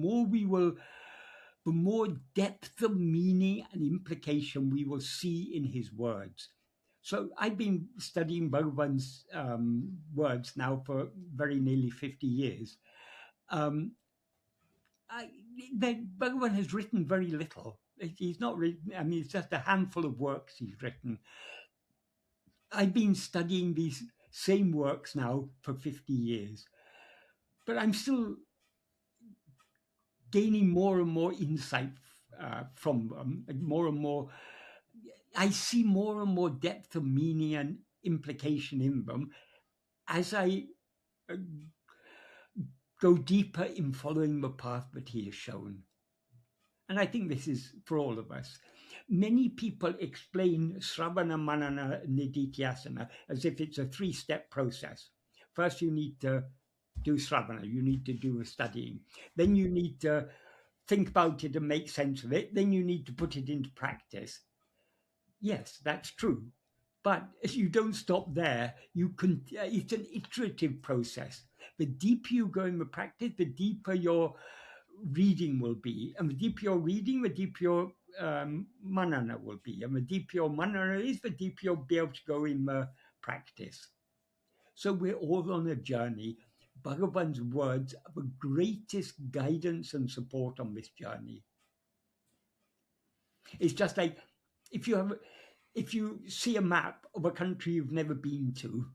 more depth of meaning and implication we will see in his words. So I've been studying Bhagavan's words now for very nearly 50 years. Bhagavan has written very little. He's not written, it's just a handful of works he's written. I've been studying these same works now for 50 years, but I'm still gaining more and more insight from them, more and more. I see more and more depth of meaning and implication in them as I go deeper in following the path that he has shown. And I think this is for all of us. Many people explain Sravana, Manana, Nididhyasana as if it's a 3-step process. First, you need to do Sravana, you need to do the studying. Then you need to think about it and make sense of it. Then you need to put it into practice. Yes, that's true. But you don't stop there. It's an iterative process. The deeper you go in the practice, the deeper your reading will be. And the deeper your reading, the deeper your manana will be. And the deeper your manana is, the deeper you'll be able to go in the practice. So we're all on a journey. Bhagavan's words are the greatest guidance and support on this journey. It's just like if you see a map of a country you've never been to,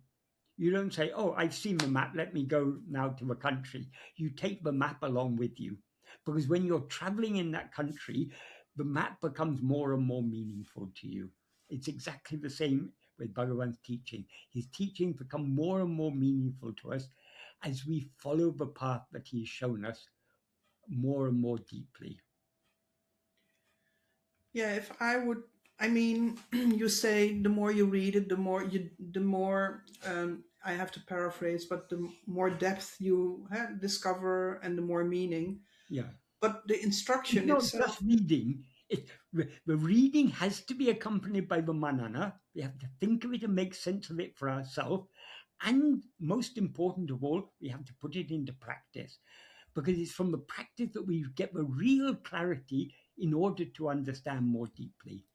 you don't say, oh, I've seen the map, let me go now to the country. You take the map along with you. Because when you're traveling in that country, the map becomes more and more meaningful to you. It's exactly the same with Bhagavan's teaching. His teachings become more and more meaningful to us as we follow the path that he's shown us more and more deeply. Yeah, if I would, you say the more you read it, the more I have to paraphrase, but the more depth you discover and the more meaning. Yeah. But the instruction it's not itself. Just reading. The reading has to be accompanied by the manana. We have to think of it and make sense of it for ourselves. And most important of all, we have to put it into practice. Because it's from the practice that we get the real clarity in order to understand more deeply.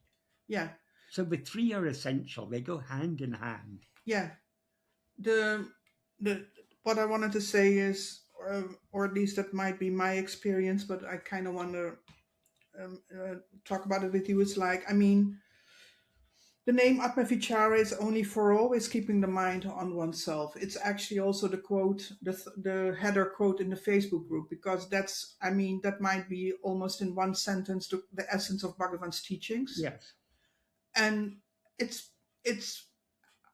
Yeah. So the three are essential. They go hand in hand. Yeah. What I wanted to say is, or at least that might be my experience, but I kind of want to talk about it with you. It's like, the name Atma-vichara is only for always keeping the mind on oneself. It's actually also the quote, the header quote in the Facebook group, because that's, that might be almost in one sentence the essence of Bhagavan's teachings. Yes. And it's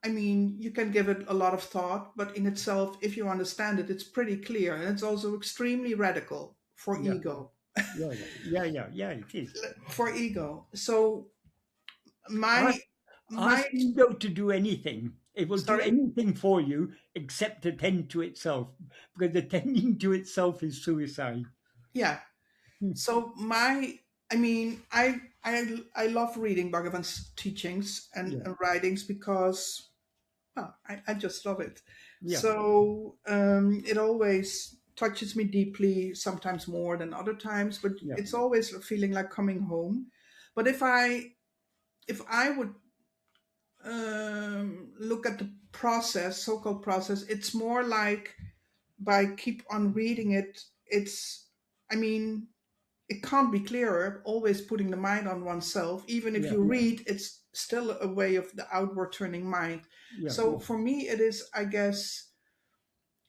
you can give it a lot of thought, but in itself, if you understand it, it's pretty clear. And it's also extremely radical for ego. Yeah, it is. For ego. So ask ego to do anything. It will do anything for you except attend to itself, because attending to itself is suicide. Yeah. So I love reading Bhagavan's teachings and writings because I just love it. Yeah. So it always touches me deeply, sometimes more than other times, but it's always feeling like coming home. But if I would look at the process, so-called process, it's more like by keep on reading it, I mean, it can't be clearer, always putting the mind on oneself. Even if Yeah, you read, it's still a way of the outward turning mind. yeah, So for me, it is, I guess,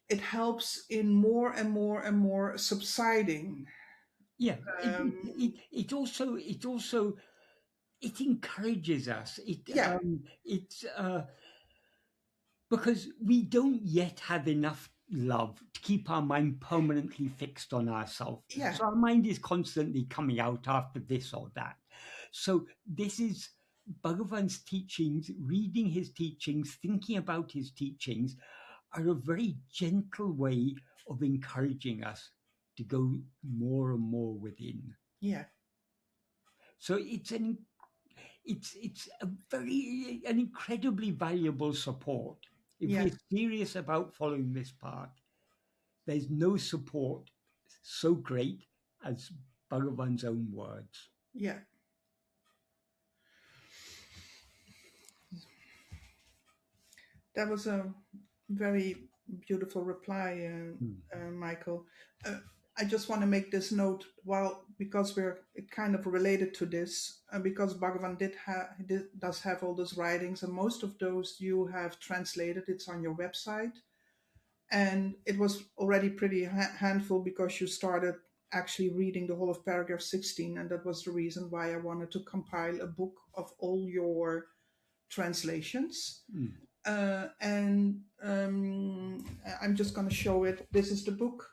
it helps in more and more and more subsiding. yeah. Um, It also it encourages us. yeah, It's because we don't yet have enough love to keep our mind permanently fixed on ourselves. yeah, So our mind is constantly coming out after this or that. So this is Bhagavan's teachings, reading his teachings, thinking about his teachings are a very gentle way of encouraging us to go more and more within. yeah, So it's an incredibly valuable support. If yeah, we're serious about following this path, there's no support so great as Bhagavan's own words. yeah. That was a very beautiful reply, Michael. Uh, I just want to make this note, while because we're kind of related to this, because Bhagavan does have all those writings, and most of those you have translated. It's on your website, and it was already pretty handful because you started actually reading the whole of paragraph 16, and that was the reason why I wanted to compile a book of all your translations. And I'm just going to show it. This is the book,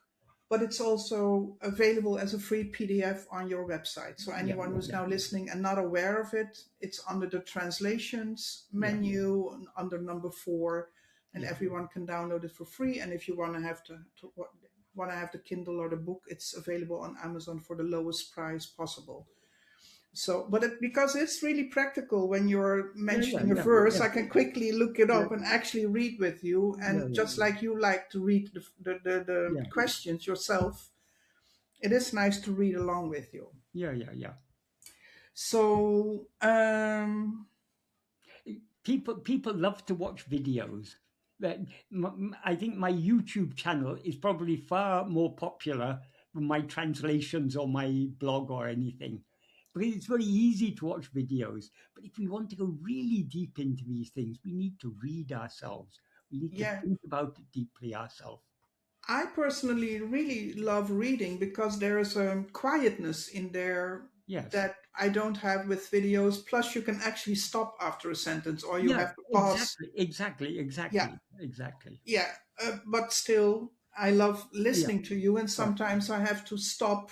but it's also available as a free PDF on your website. So anyone who's now listening and not aware of it, it's under the translations menu under number 4, and everyone can download it for free. And if you want to have the Kindle or the book, it's available on Amazon for the lowest price possible. So, but because it's really practical when you're mentioning a verse, I can quickly look it up and actually read with you. And just like you like to read the questions yourself, it is nice to read along with you. Yeah. So, people love to watch videos. I think my YouTube channel is probably far more popular than my translations or my blog or anything. Because it's very easy to watch videos. But if we want to go really deep into these things, we need to read ourselves. We need to think about it deeply ourselves. I personally really love reading because there's a quietness in there that I don't have with videos. Plus, you can actually stop after a sentence, or you have to pause. Exactly. Yeah, but still, I love listening to you, and sometimes I have to stop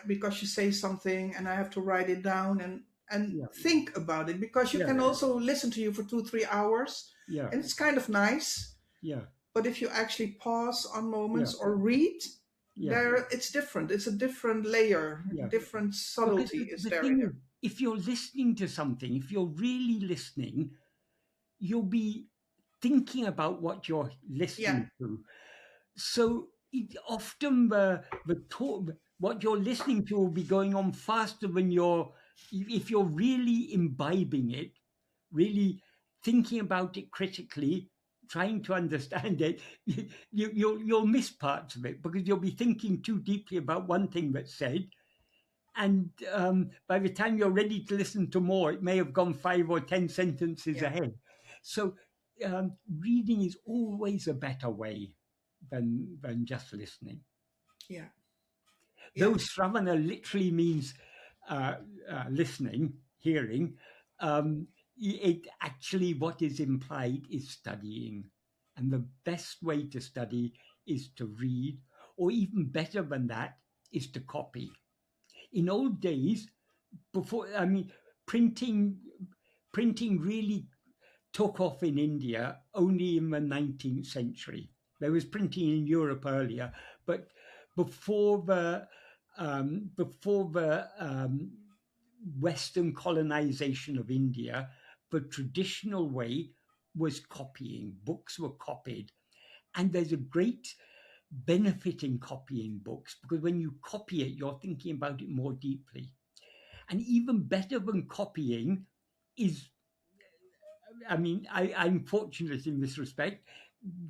because you say something, and I have to write it down and think about it, because you can also listen to you for 2-3 hours, and it's kind of nice. But if you actually pause on moments or read, there it's different. It's a different layer, different subtlety is there in it. If you're listening to something, if you're really listening, you'll be thinking about what you're listening to. So often what you're listening to will be going on faster than if you're really imbibing it, really thinking about it critically, trying to understand it, you'll miss parts of it because you'll be thinking too deeply about one thing that's said. And by the time you're ready to listen to more, it may have gone 5 or 10 sentences ahead. So reading is always a better way than just listening. Though Shravana literally means listening, hearing, it actually, what is implied is studying. And the best way to study is to read, or even better than that, is to copy. In old days, printing really took off in India only in the 19th century. There was printing in Europe earlier, but before the Western colonization of India, the traditional way was copying. Books were copied. And there's a great benefit in copying books, because when you copy it, you're thinking about it more deeply. And even better than copying is I mean, I'm fortunate in this respect.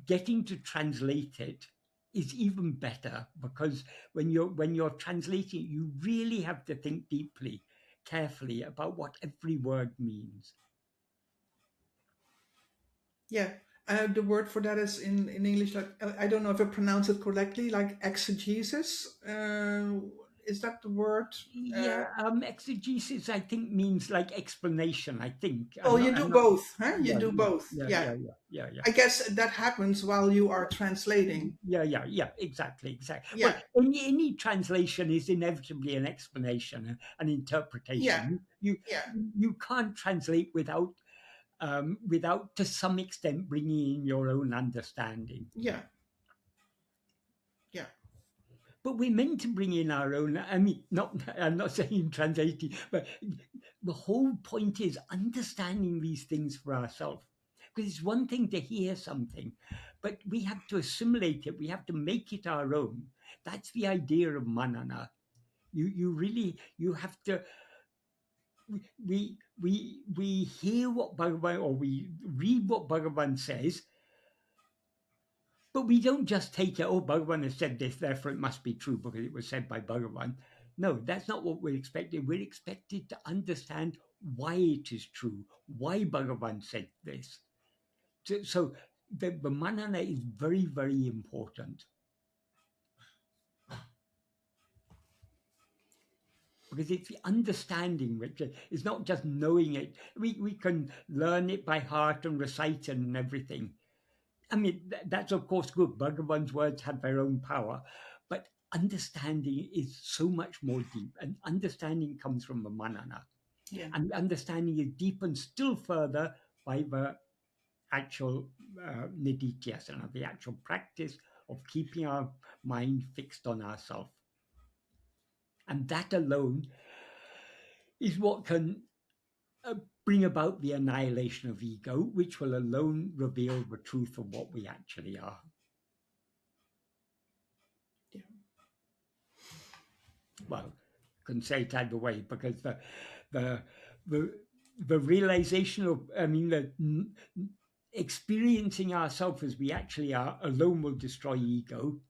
Getting to translate it is even better, because when you're translating, you really have to think deeply, carefully about what every word means. Yeah. The word for that is in English, like, I don't know if I pronounce it correctly, like exegesis. Is that the word? Yeah, exegesis, I think, means like explanation. I think. Oh, you do both, huh? You Yeah, do both. yeah. I guess that happens while you are translating. Yeah, exactly. Yeah. Well, any translation is inevitably an explanation, an interpretation. Yeah. You can't translate without to some extent bringing in your own understanding. Yeah. But we're meant to bring in our own. I mean, I'm not saying translating, but the whole point is understanding these things for ourselves. Because it's one thing to hear something, but we have to assimilate it. We have to make it our own. That's the idea of manana. You have to. We hear what Bhagavan, or we read what Bhagavan says, but we don't just take it, oh, Bhagavan has said this, therefore it must be true because it was said by Bhagavan. No, that's not what we're expected. We're expected to understand why it is true, why Bhagavan said this. So the manana is very, very important. Because it's the understanding, which is not just knowing it. We can learn it by heart and recite it and everything. I mean, that's of course good. Bhagavan's words have their own power, but understanding is so much more deep, and understanding comes from the manana. Yeah. And understanding is deepened still further by the actual nididhyasana, the actual practice of keeping our mind fixed on ourselves. And that alone is what can bring about the annihilation of ego, which will alone reveal the truth of what we actually are. Yeah. Well, can say it either way, because the realization of, I mean, the experiencing ourselves as we actually are alone will destroy ego.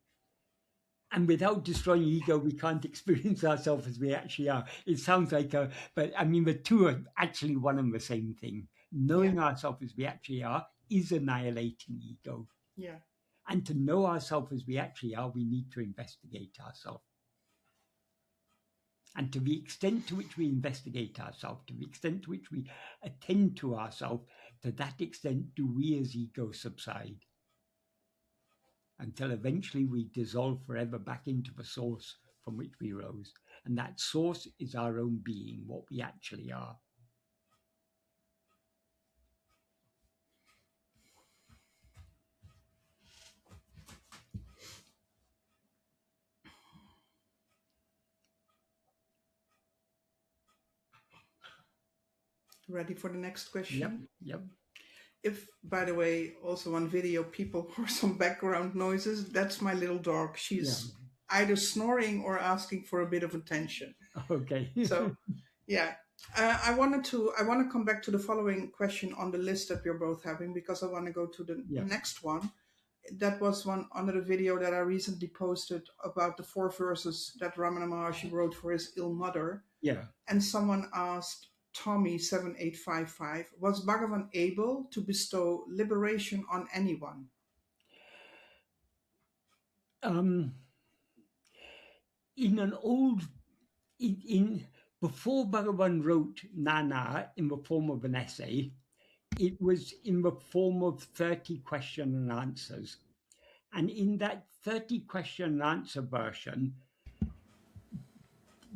And without destroying ego, we can't experience ourselves as we actually are. It sounds like but I mean, the two are actually one and the same thing. Knowing ourselves as we actually are is annihilating ego. Yeah. And to know ourselves as we actually are, we need to investigate ourselves. And to the extent to which we investigate ourselves, to the extent to which we attend to ourselves, to that extent do we as ego subside. Until eventually we dissolve forever back into the source from which we rose. And that source is our own being, what we actually are. Ready for the next question? Yep. If, by the way, also on video, people hear some background noises, that's my little dog. She's either snoring or asking for a bit of attention. Okay. So, yeah. I want to come back to the following question on the list that we're both having, because I want to go to the next one. That was one under the video that I recently posted about the 4 verses that Ramana Maharshi wrote for his ill mother. Yeah. And someone asked, Tommy 7855, was Bhagavan able to bestow liberation on anyone? In an old, before Bhagavan wrote Nāṉ Ār in the form of an essay, it was in the form of 30 question and answers. And in that 30 question and answer version,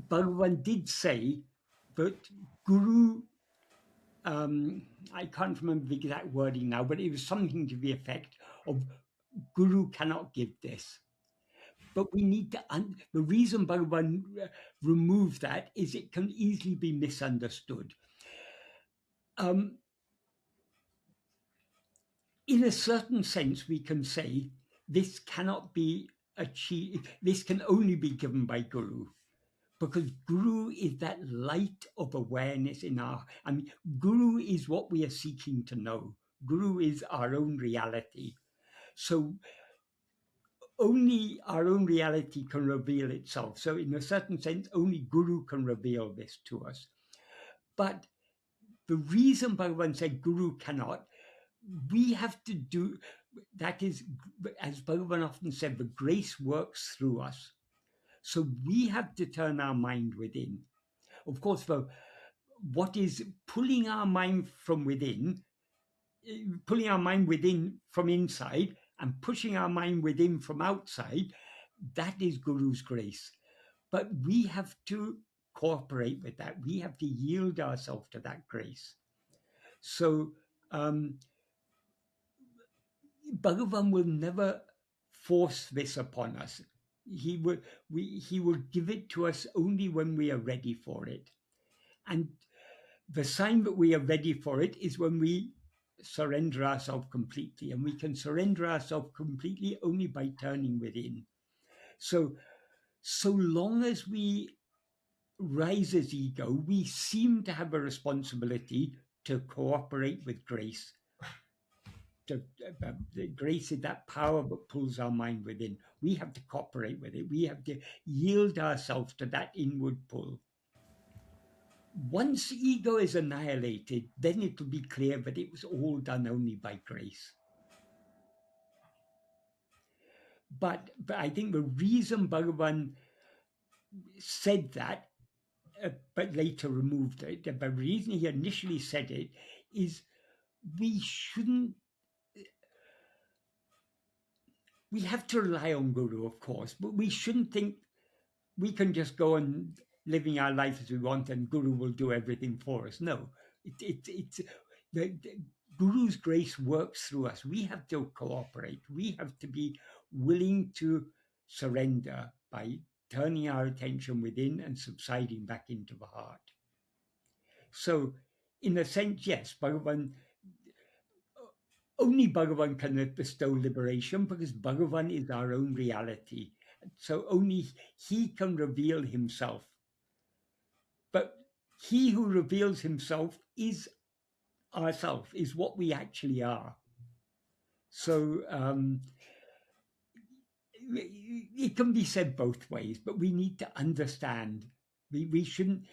Bhagavan did say that Guru, I can't remember the exact wording now, but it was something to the effect of Guru cannot give this. But we need to, the reason Bhagavan removed that is it can easily be misunderstood. In a certain sense, we can say this cannot be achieved, this can only be given by Guru. because Guru is that light of awareness in our, Guru is what we are seeking to know. Guru is our own reality. So only our own reality can reveal itself. So in a certain sense, only Guru can reveal this to us. But the reason Bhagavan said Guru cannot, we have to do, that is, as Bhagavan often said, the grace works through us. So we have to turn our mind within. Of course, what is pulling our mind from within, pulling our mind within from inside and pushing our mind within from outside, that is Guru's grace. But we have to cooperate with that. We have to yield ourselves to that grace. So Bhagavan will never force this upon us. He will give it to us only when we are ready for it. And the sign that we are ready for it is when we surrender ourselves completely. And we can surrender ourselves completely only by turning within. So long as we rise as ego, we seem to have a responsibility to cooperate with grace. Grace is that power that pulls our mind within. We have to cooperate with it. We have to yield ourselves to that inward pull. Once ego is annihilated, then it will be clear that it was all done only by grace. But I think the reason Bhagavan said that, but later removed it, the reason he initially said it is we have to rely on Guru, of course, but we shouldn't think we can just go on living our life as we want and Guru will do everything for us. No, the Guru's grace works through us. We have to cooperate. We have to be willing to surrender by turning our attention within and subsiding back into the heart. So in a sense, yes, only Bhagavan can bestow liberation because Bhagavan is our own reality. So only he can reveal himself. But he who reveals himself is ourself, is what we actually are. So it can be said both ways, but we need to understand. We shouldn't,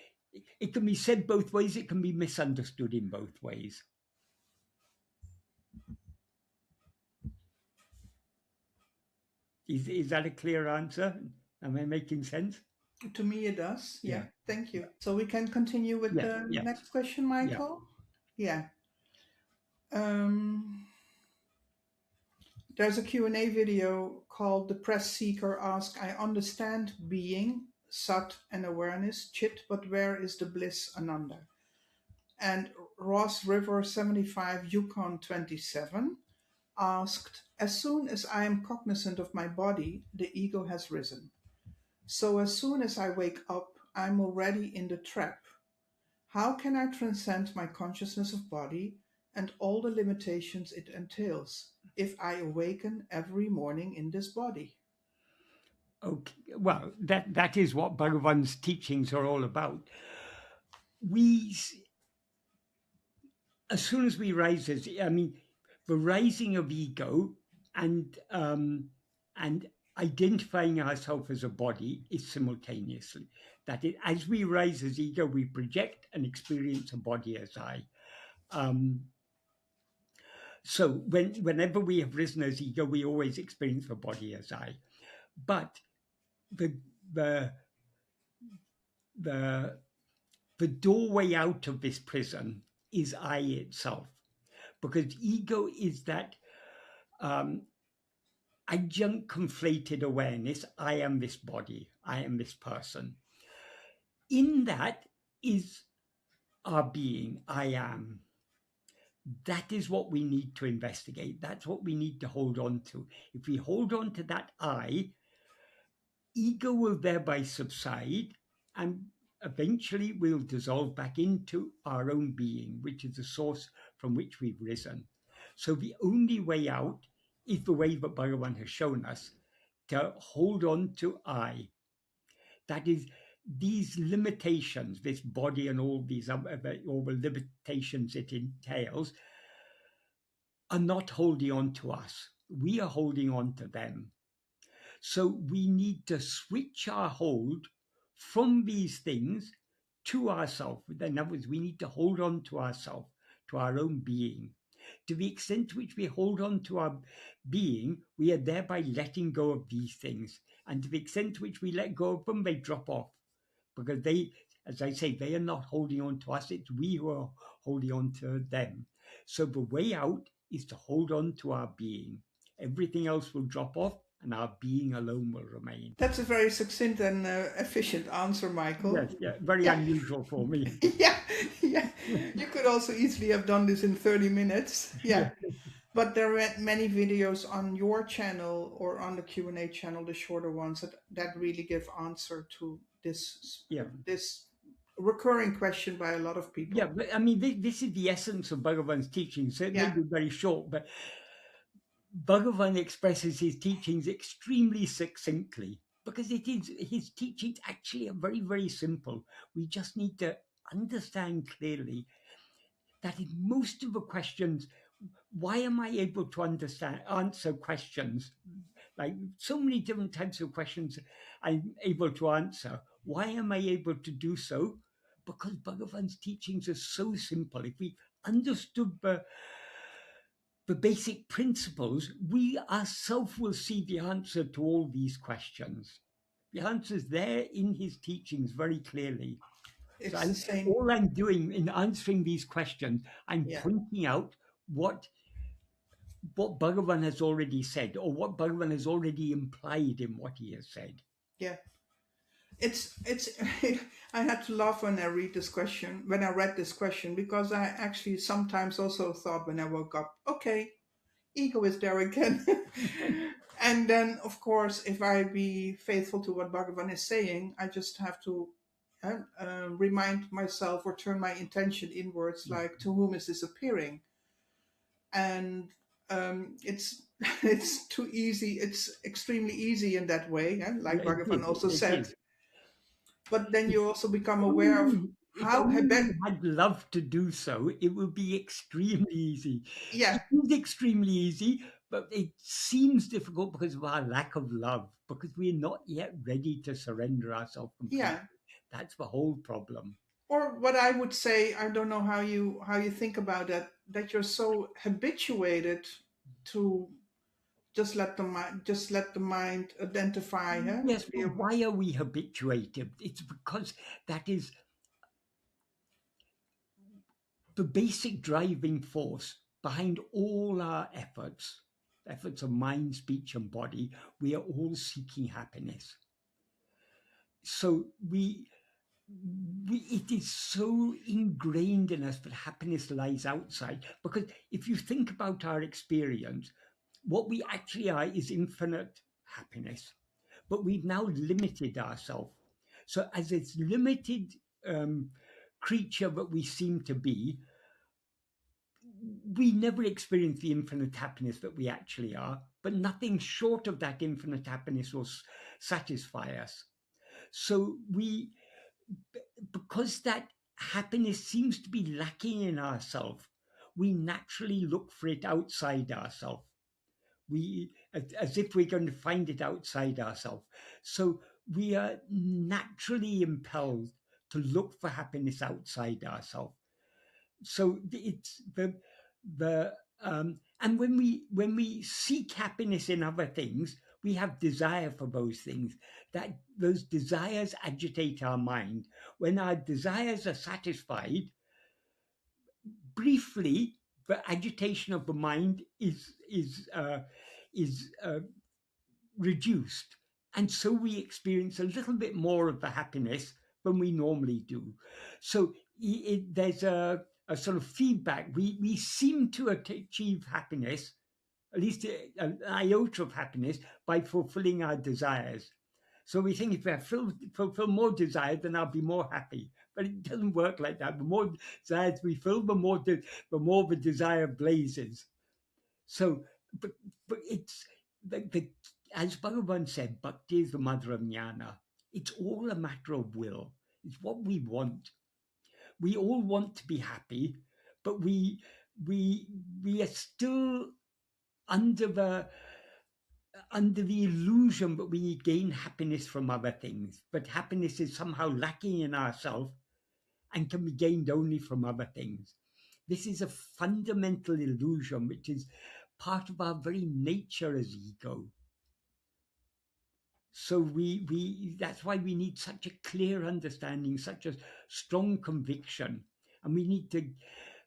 it can be said both ways, it can be misunderstood in both ways. Is that a clear answer? Am I making sense? To me, it does. Yeah. Thank you. So we can continue with the next question, Michael. Yeah. There's a Q&A video called The Press Seeker Asks, I understand being, Sat and awareness, Chit, but where is the bliss, Ananda? And Ross River 75 Yukon 27 asked, as soon as I am cognizant of my body, the ego has risen. So as soon as I wake up, I'm already in the trap. How can I transcend my consciousness of body and all the limitations it entails if I awaken every morning in this body? Okay, well, that is what Bhagavan's teachings are all about. As soon as we rise, the rising of ego and identifying ourselves as a body is simultaneously. That is, as we rise as ego, we project and experience a body as I. So whenever we have risen as ego, we always experience the body as I. But the doorway out of this prison is I itself, because ego is that adjunct conflated awareness. I am this body. I am this person. In that is our being. I am. That is what we need to investigate. That's what we need to hold on to. If we hold on to that I, ego will thereby subside and eventually we'll dissolve back into our own being, which is the source from which we've risen. So the only way out is the way that Bhagavan has shown us, to hold on to I. That is, these limitations, this body and all these all the limitations it entails, are not holding on to us. We are holding on to them. So we need to switch our hold from these things to ourselves. In other words, we need to hold on to ourselves, to our own being. To the extent to which we hold on to our being, we are thereby letting go of these things. And to the extent to which we let go of them, they drop off. Because they, as I say, they are not holding on to us. It's we who are holding on to them. So the way out is to hold on to our being. Everything else will drop off, and our being alone will remain. That's a very succinct and efficient answer, Michael. Yes, yeah, very unusual for me. Yeah. You could also easily have done this in 30 minutes. Yeah. But there are many videos on your channel or on the Q&A channel, the shorter ones, that really give answer to this recurring question by a lot of people. Yeah, but I mean, this is the essence of Bhagavan's teachings. So it may be very short, but Bhagavan expresses his teachings extremely succinctly because his teachings actually are very, very simple. We just need to understand clearly that in most of the questions, why am I able to answer questions? Like so many different types of questions I'm able to answer. Why am I able to do so? Because Bhagavan's teachings are so simple. If we understood the basic principles, we ourselves will see the answer to all these questions. The answer is there in his teachings very clearly. So all I'm doing in answering these questions, I'm pointing out what Bhagavan has already said, or what Bhagavan has already implied in what he has said. Yeah. It's I had to laugh when I read this question, because I actually sometimes also thought when I woke up, okay, ego is there again. And then, of course, if I be faithful to what Bhagavan is saying, I just have to remind myself or turn my intention inwards, like, to whom is this appearing? And it's too easy. It's extremely easy in that way, like Bhagavan also said. But then you also become aware of how I'd love to do so. It would be extremely easy. Yeah, it is extremely easy, but it seems difficult because of our lack of love, because we're not yet ready to surrender ourselves completely. Yeah, that's the whole problem. Or what I would say, I don't know how you think about that you're so habituated to just let the mind identify. Yes, but why are we habituated? It's because that is the basic driving force behind all our efforts of mind, speech, and body. We are all seeking happiness. So it is so ingrained in us that happiness lies outside. Because if you think about our experience, what we actually are is infinite happiness. But we've now limited ourselves. So as this limited creature that we seem to be, we never experience the infinite happiness that we actually are, but nothing short of that infinite happiness will satisfy us. So because that happiness seems to be lacking in ourselves, we naturally look for it outside ourselves. As if we're going to find it outside ourselves. So we are naturally impelled to look for happiness outside ourselves. So it's and when we seek happiness in other things, we have desire for those things. That those desires agitate our mind. When our desires are satisfied, briefly, the agitation of the mind is reduced, and so we experience a little bit more of the happiness than we normally do. So there's a sort of feedback. We seem to achieve happiness, at least an iota of happiness, by fulfilling our desires. So we think if I fulfill more desires, then I'll be more happy. But it doesn't work like that. The more desires we fill, the more the desire blazes. So, but it's as Bhagavan said, bhakti is the mother of jnana. It's all a matter of will. It's what we want. We all want to be happy, but we are still under the illusion that we gain happiness from other things. But happiness is somehow lacking in ourselves and can be gained only from other things. This is a fundamental illusion, which is part of our very nature as ego. So that's why we need such a clear understanding, such a strong conviction. And we need to,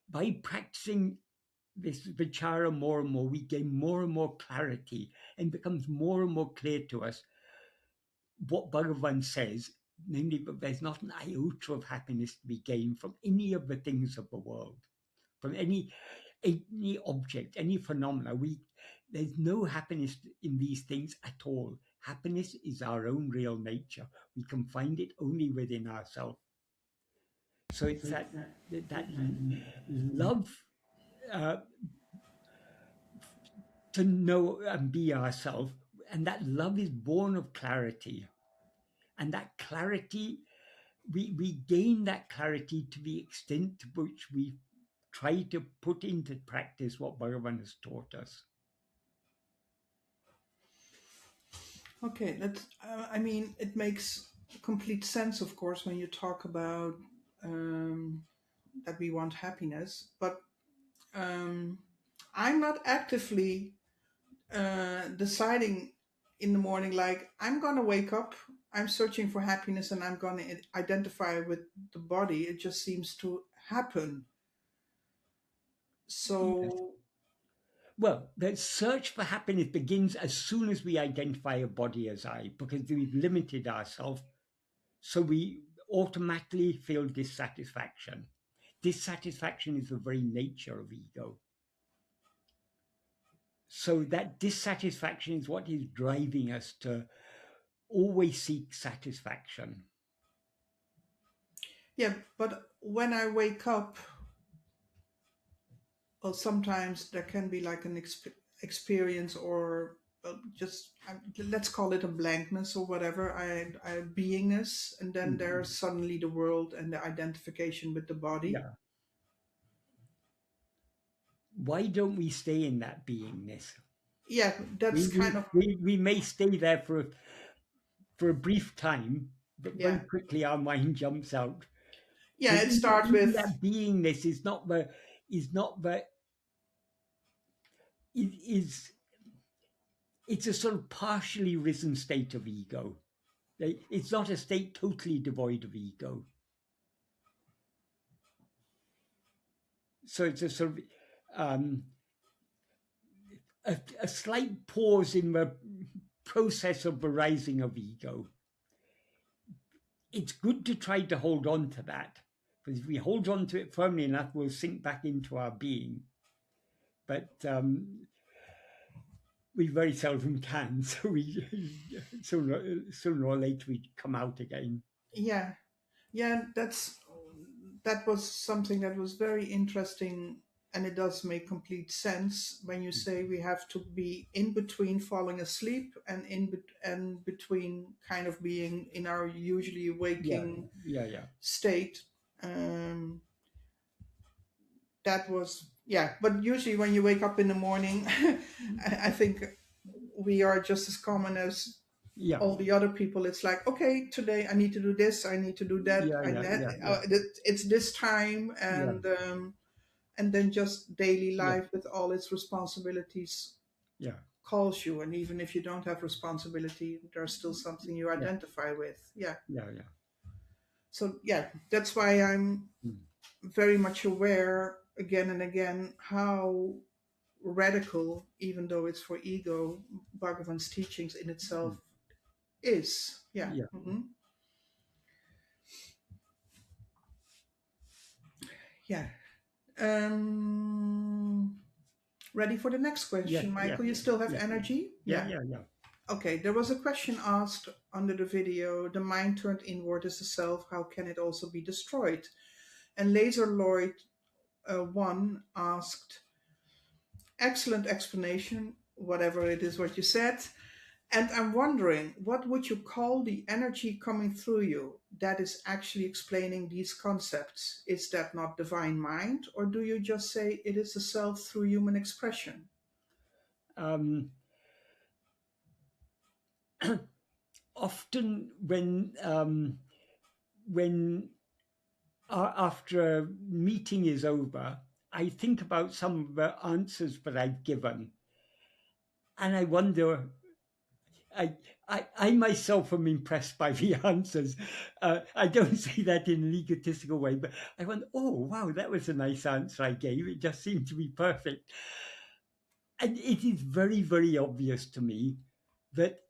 by practicing this vichara more and more, we gain more and more clarity, and becomes more and more clear to us what Bhagavan says, namely that there's not an iota of happiness to be gained from any of the things of the world, from any object, any phenomena. There's no happiness in these things at all. Happiness is our own real nature. We can find it only within ourselves. So it's that love to know and be ourselves, and that love is born of clarity. And that clarity, we gain that clarity to the extent to which we try to put into practice what Bhagavan has taught us. Okay, that's. I mean, it makes complete sense, of course, when you talk about that we want happiness. But I'm not actively deciding in the morning, like, I'm going to wake up, I'm searching for happiness, and I'm going to identify with the body. It just seems to happen. So. Yes. Well, the search for happiness begins as soon as we identify a body as I, because we've limited ourselves. So we automatically feel dissatisfaction. Dissatisfaction is the very nature of ego. So that dissatisfaction is what is driving us to always seek satisfaction. Yeah, but when I wake up, well, sometimes there can be like an experience, or just let's call it a blankness or whatever, I beingness, and then there's suddenly the world and the identification with the body. Yeah. Why don't we stay in that beingness? Yeah, that's we may stay there for a brief time, but very quickly our mind jumps out. Yeah, it starts with that beingness it's a sort of partially risen state of ego. It's not a state totally devoid of ego. So it's a sort of a slight pause in the process of the rising of ego. It's good to try to hold on to that, because if we hold on to it firmly enough, we'll sink back into our being. But we very seldom can, so sooner or later we come out again. Yeah, that was something that was very interesting, and it does make complete sense when you say we have to be in between falling asleep and in between kind of being in our usually waking state. That was but usually when you wake up in the morning, I think we are just as common as all the other people. It's like, okay, today I need to do this, I need to do that, it's this time, and then just daily life with all its responsibilities calls you, and even if you don't have responsibility, there's still something you identify with. So that's why I'm very much aware again and again how radical, even though it's for ego, Bhagavan's teachings in itself is. Ready for the next question, Michael? You still have energy? Yeah. Okay, there was a question asked under the video: the mind turned inward is the self, how can it also be destroyed? And Laser Lloyd 1 asked, excellent explanation, whatever it is what you said. And I'm wondering, what would you call the energy coming through you that is actually explaining these concepts? Is that not divine mind, or do you just say it is the self through human expression? Um, often when after a meeting is over, I think about some of the answers that I've given, and I wonder. I myself am impressed by the answers. I don't say that in an egotistical way, but I went, oh, wow, that was a nice answer I gave. It just seemed to be perfect. And it is very, very obvious to me that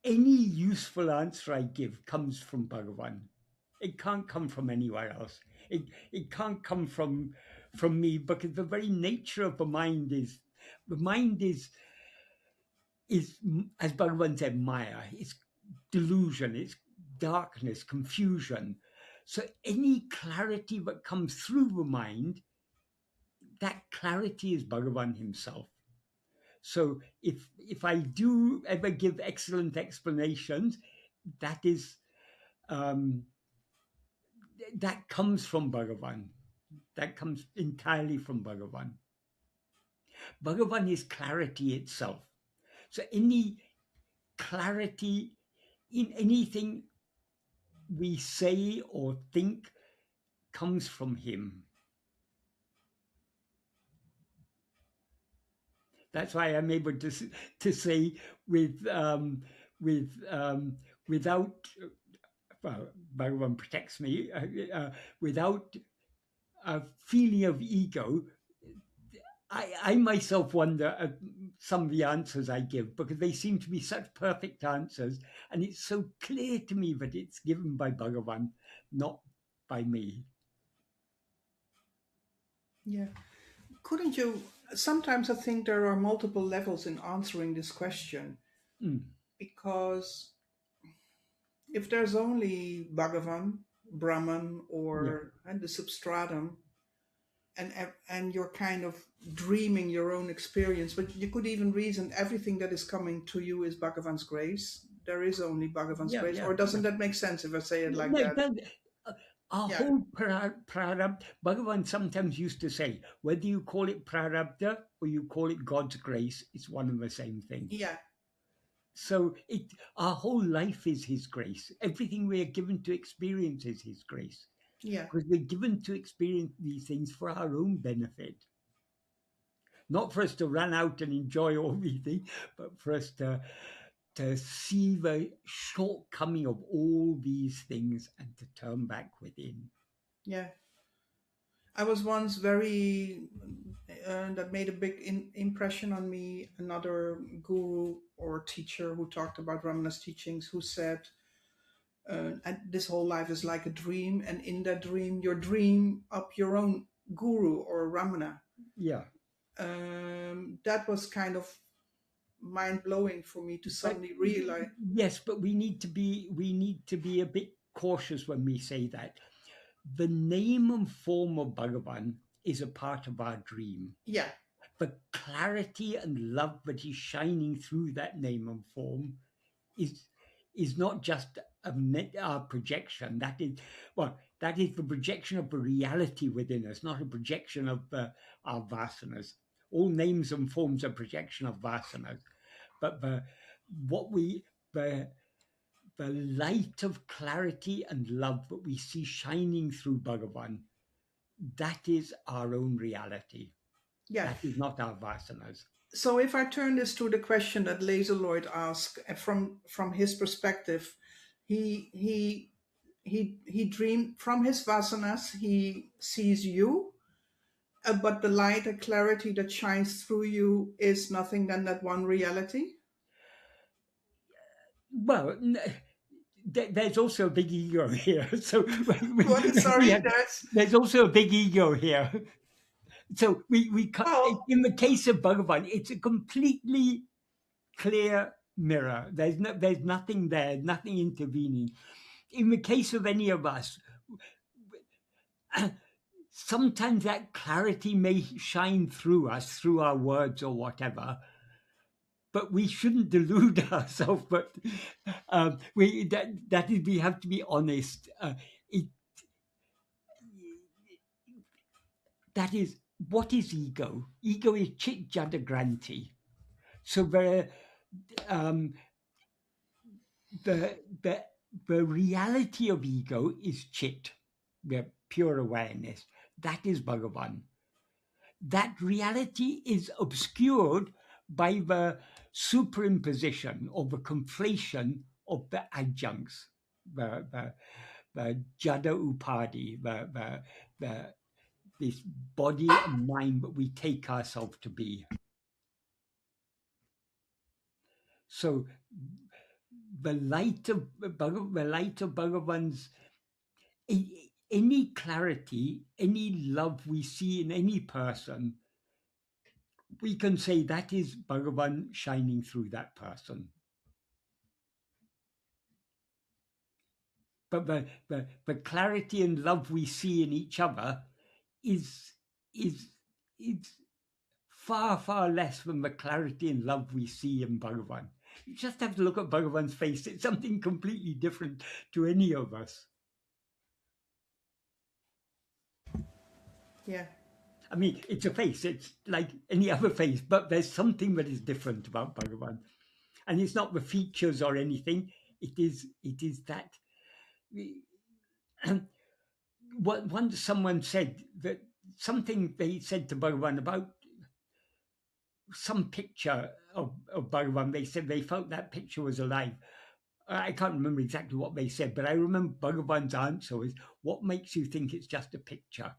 any useful answer I give comes from Bhagavan. It can't come from anywhere else. It can't come from me, because the very nature of the mind is as Bhagavan said, Maya. It's delusion, it's darkness, confusion. So any clarity that comes through the mind, that clarity is Bhagavan himself. So if I do ever give excellent explanations, that is that comes from Bhagavan. That comes entirely from Bhagavan. Bhagavan is clarity itself. So any clarity in anything we say or think comes from him. That's why I'm able to say without, well, Bhagavan protects me, without a feeling of ego. I myself wonder at some of the answers I give, because they seem to be such perfect answers, and it's so clear to me that it's given by Bhagavan, not by me. Yeah. Couldn't you? Sometimes I think there are multiple levels in answering this question, because if there's only Bhagavan, Brahman, or and the substratum, and you're kind of dreaming your own experience, but you could even reason everything that is coming to you is Bhagavan's grace. There is only Bhagavan's grace, or doesn't that make sense if I say it like that? Our whole prarabdha, Bhagavan sometimes used to say, whether you call it prarabdha or you call it God's grace, it's one and the same thing. Yeah. So our whole life is his grace. Everything we are given to experience is his grace. Yeah. Because we're given to experience these things for our own benefit. Not for us to run out and enjoy all these things, but for us to see the shortcoming of all these things and to turn back within. Yeah. I was once that made a big impression on me, another guru or teacher who talked about Ramana's teachings, who said, and this whole life is like a dream, and in that dream, you dream up your own guru or Ramana. Yeah. That was kind of mind-blowing for me to suddenly realize. Yes, but we need to be a bit cautious when we say that. The name and form of Bhagavan is a part of our dream. Yeah. The clarity and love that is shining through that name and form is not just our projection. That is the projection of the reality within us, not a projection of our vāsanās. All names and forms are projection of vāsanās, but the light of clarity and love that we see shining through Bhagavan, that is our own reality. Yeah. That is not our vāsanās. So if I turn this to the question that Laser Lloyd asked, from his perspective, he dreamed from his vāsanās, he sees you, but the light and clarity that shines through you is nothing than that one reality? Well, there's also a big ego here. So there's also a big ego here. So we in the case of Bhagavan, it's a completely clear mirror. There's nothing there, nothing intervening. In the case of any of us, sometimes that clarity may shine through us, through our words or whatever, but we shouldn't delude ourselves. But we have to be honest. That is, what is ego? Ego is Uḷḷadu Nāṛpadu. So the reality of ego is Chit, the pure awareness. That is Bhagavan. That reality is obscured by the superimposition or the conflation of the adjuncts, the Jada Upadi, this body and mind that we take ourselves to be. So the light of Bhagavan's, any clarity, any love we see in any person, we can say that is Bhagavan shining through that person. But the clarity and love we see in each other is far, far less than the clarity and love we see in Bhagavan. You just have to look at Bhagavan's face. It's something completely different to any of us. Yeah. I mean, it's a face. It's like any other face, but there's something that is different about Bhagavan. And it's not the features or anything. It is that. Once someone said that something they said to Bhagavan about some picture of Bhagavan, they said they felt that picture was alive. I can't remember exactly what they said, but I remember Bhagavan's answer was, what makes you think it's just a picture?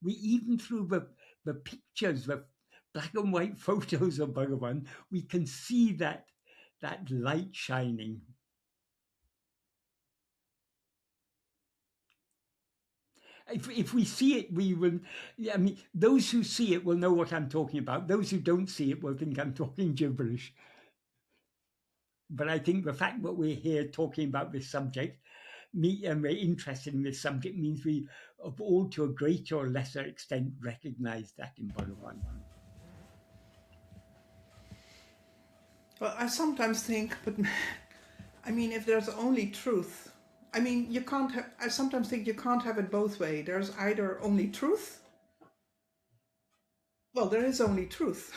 We, even through the pictures, the black and white photos of Bhagavan, we can see that light shining. If we see it, we will. I mean, those who see it will know what I'm talking about. Those who don't see it will think I'm talking gibberish. But I think the fact that we're here talking about this subject, and we're interested in this subject, means we, of all to a greater or lesser extent, recognize that in Bhagavan. Well, I sometimes think, but I mean, if there's only truth, I mean, you can't have, I sometimes think you can't have it both ways. There's either only truth. Well, there is only truth.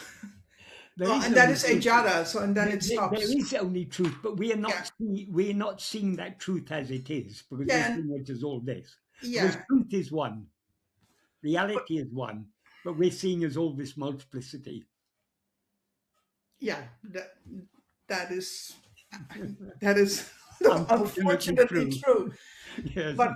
And that is ejada, so and then it stops. There is only truth, but we are not we're not seeing that truth as it is, because we're seeing it as all this. Because truth is one, reality is one, but we're seeing as all this multiplicity. Yeah, that is unfortunately true. Yes. But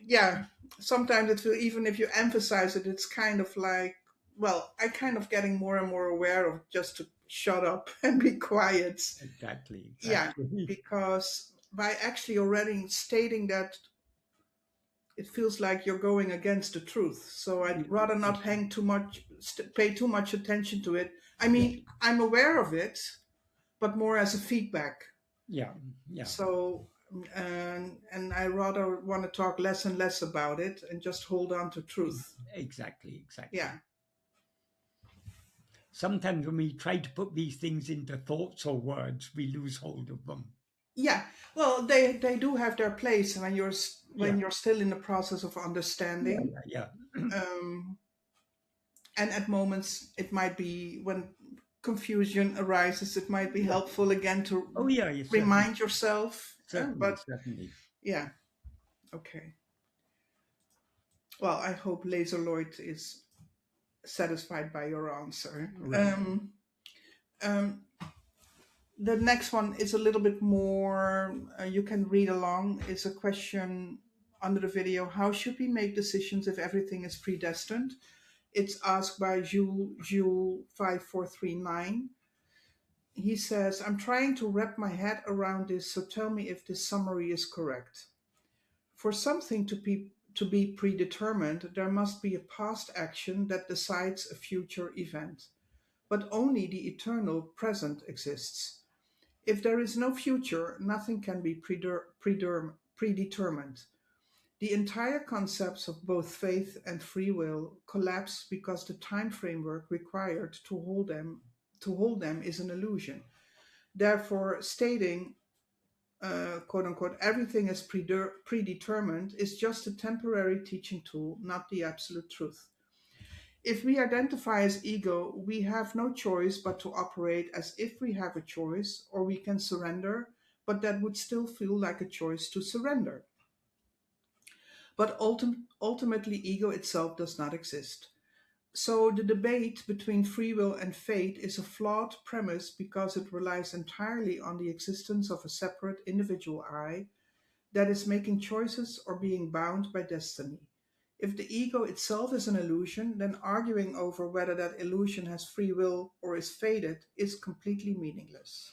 yeah, sometimes it feels, even if you emphasize it, it's kind of like, well, I kind of getting more and more aware of just to shut up and be quiet. Exactly. Yeah, because by actually already stating that, it feels like you're going against the truth. So I'd rather not hang too much, pay too much attention to it. I mean, I'm aware of it, but more as a feedback. Yeah. So, and I rather want to talk less and less about it and just hold on to truth. Exactly. Yeah. Sometimes when we try to put these things into thoughts or words, we lose hold of them. Yeah, well, they do have their place when you're still in the process of understanding. Yeah. And at moments, it might be when confusion arises, it might be helpful again to remind yourself. Certainly. Yeah, okay. Well, I hope Laser Lloyd is satisfied by your answer. Right. The next one is a little bit more, you can read along. It's a question under the video, how should we make decisions if everything is predestined? It's asked by Uڵḷļadu5439. He says, I'm trying to wrap my head around this, so tell me if this summary is correct. For something to be predetermined, there must be a past action that decides a future event. But only the eternal present exists. If there is no future, nothing can be predetermined. The entire concepts of both faith and free will collapse because the time framework required to hold them to hold them is an illusion. Therefore, stating, quote unquote, everything is predetermined is just a temporary teaching tool, not the absolute truth. If we identify as ego, we have no choice but to operate as if we have a choice, or we can surrender, but that would still feel like a choice to surrender. But ultimately, ego itself does not exist. So the debate between free will and fate is a flawed premise because it relies entirely on the existence of a separate individual I that is making choices or being bound by destiny. If the ego itself is an illusion, then arguing over whether that illusion has free will or is fated is completely meaningless.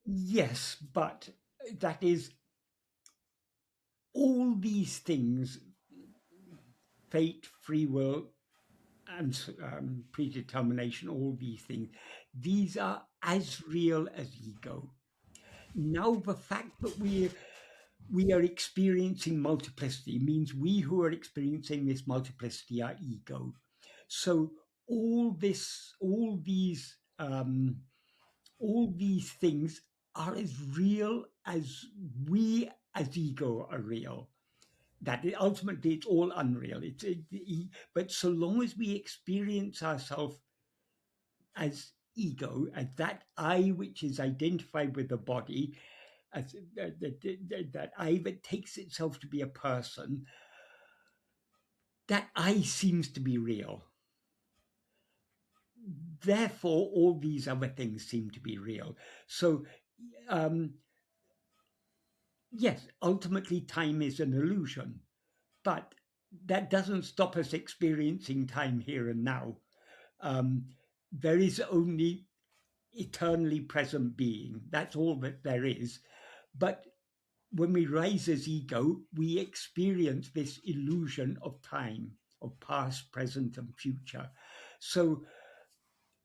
Yes, but that is all these things, fate, free will, and predetermination, all these things, these are as real as ego. Now, the fact that we are experiencing multiplicity means we who are experiencing this multiplicity are ego. So all these things are as real as we as ego are real. That ultimately it's all unreal. But so long as we experience ourselves as ego, as that I which is identified with the body, as that I that takes itself to be a person, that I seems to be real. Therefore, all these other things seem to be real. So, yes, ultimately time is an illusion, but that doesn't stop us experiencing time here and now. There is only eternally present being. That's all that there is. But when we rise as ego, we experience this illusion of time, of past, present, and future. So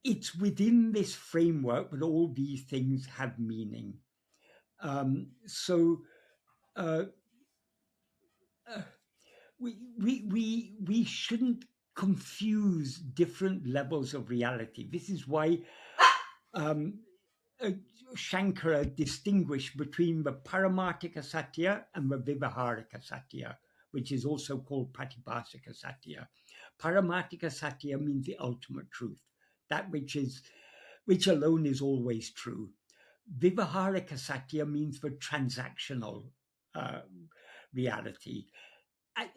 it's within this framework that all these things have meaning. We shouldn't confuse different levels of reality. This is why Śaṅkara distinguished between the Paramartika Satya and the Vyavahārika Satya, which is also called Pratibhāsika Satya. Paramartika Satya means the ultimate truth, that which alone is always true. Vyavahārika Satya means the transactional reality.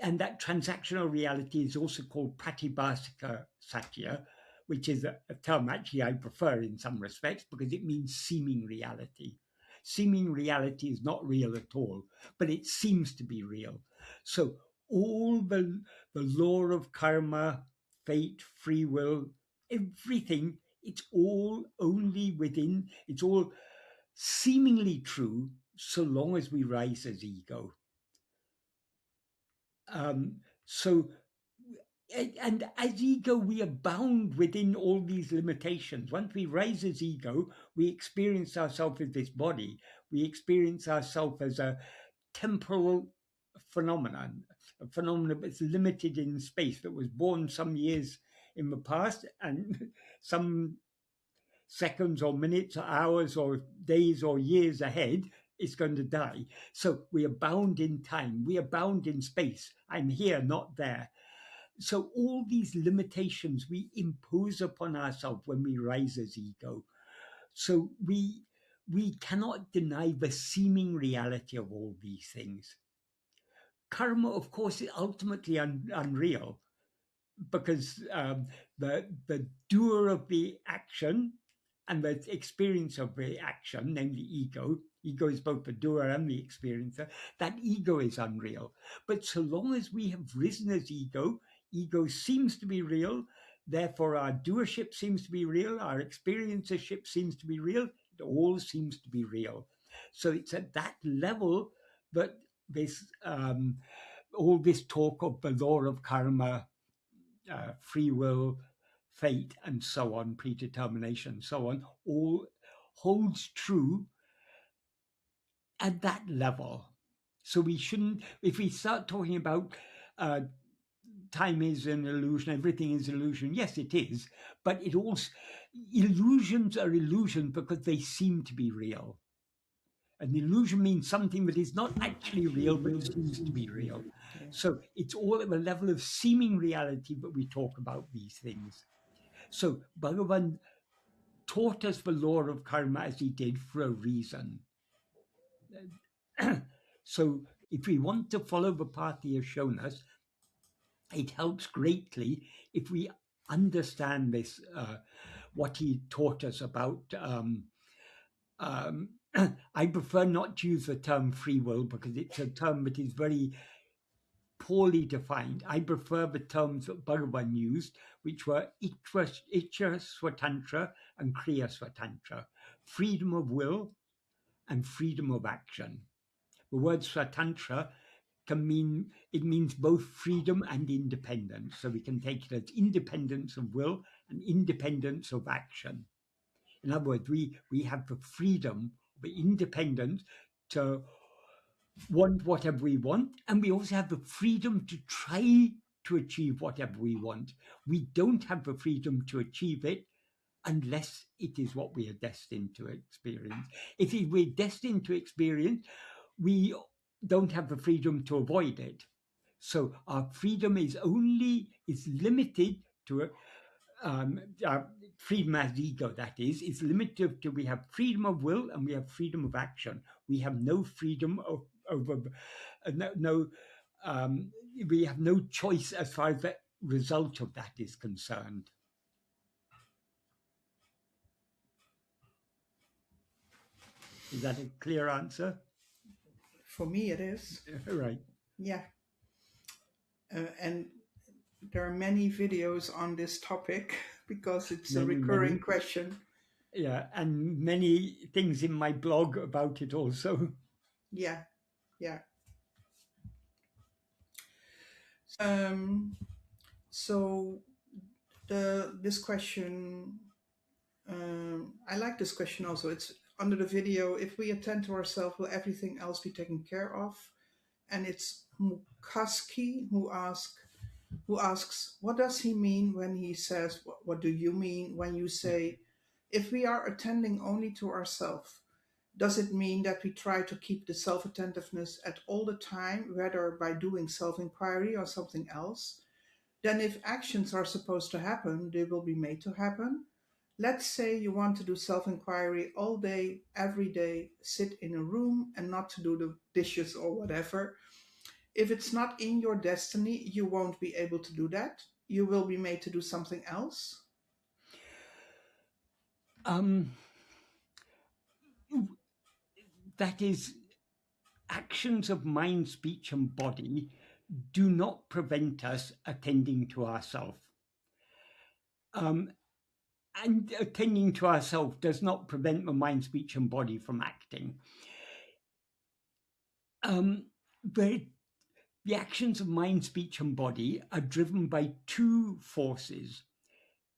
And that transactional reality is also called Pratibhāsika Satya, which is a term actually I prefer in some respects because it means seeming reality. Seeming reality is not real at all, but it seems to be real. So all the law of karma, fate, free will, everything, it's all only within, it's all seemingly true so long as we rise as ego. And as ego, we are bound within all these limitations. Once we rise as ego, we experience ourselves as this body. We experience ourselves as a temporal phenomenon, a phenomenon that's limited in space, that was born some years in the past and some seconds or minutes or hours or days or years ahead is going to die. So we are bound in time. We are bound in space. I'm here, not there. So all these limitations we impose upon ourselves when we rise as ego. So we cannot deny the seeming reality of all these things. Karma, of course, is ultimately unreal because the doer of the action and the experience of the action, namely ego is both the doer and the experiencer, that ego is unreal. But so long as we have risen as ego seems to be real, therefore our doership seems to be real, our experiencership seems to be real, it all seems to be real. So it's at that level that this all this talk of the law of karma, free will, fate, and so on, predetermination, so on, all holds true at that level. So we shouldn't, if we start talking about time is an illusion, everything is illusion. Yes, it is, but it also, illusions are illusions because they seem to be real. An illusion means something that is not actually real, but seems to be real. Yeah. So it's all at the level of seeming reality that we talk about these things. So Bhagavan taught us the law of karma as he did for a reason. So if we want to follow the path he has shown us, it helps greatly if we understand this, what he taught us about. I prefer not to use the term free will because it's a term that is very poorly defined. I prefer the terms that Bhagavan used, which were Iccha Svātantrya and Kriya Svātantrya, freedom of will and freedom of action. The word Svātantrya means both freedom and independence. So we can take it as independence of will and independence of action. In other words, we have the freedom, the independence to want whatever we want, and we also have the freedom to try to achieve whatever we want. We don't have the freedom to achieve it unless it is what we are destined to experience. If we're destined to experience, we don't have the freedom to avoid it. So our freedom is limited to freedom as ego, that is limited to, we have freedom of will and we have freedom of action. We have no freedom over we have no choice as far as the result of that is concerned. Is that a clear answer? For me, it is. Right. Yeah. And there are many videos on this topic because it's a recurring question. Yeah, and many things in my blog about it also. Yeah, yeah. So this question, I like this question also. It's under the video, if we attend to ourselves, will everything else be taken care of? And it's Mukaski who asks, what does he mean when he says, what do you mean when you say, if we are attending only to ourselves, does it mean that we try to keep the self-attentiveness at all the time, whether by doing self-inquiry or something else? Then if actions are supposed to happen, they will be made to happen. Let's say you want to do self-inquiry all day, every day, sit in a room and not to do the dishes or whatever. If it's not in your destiny, you won't be able to do that. You will be made to do something else. That is, actions of mind, speech, and body do not prevent us attending to ourselves. And attending to ourselves does not prevent the mind, speech, and body from acting. But the actions of mind, speech, and body are driven by two forces,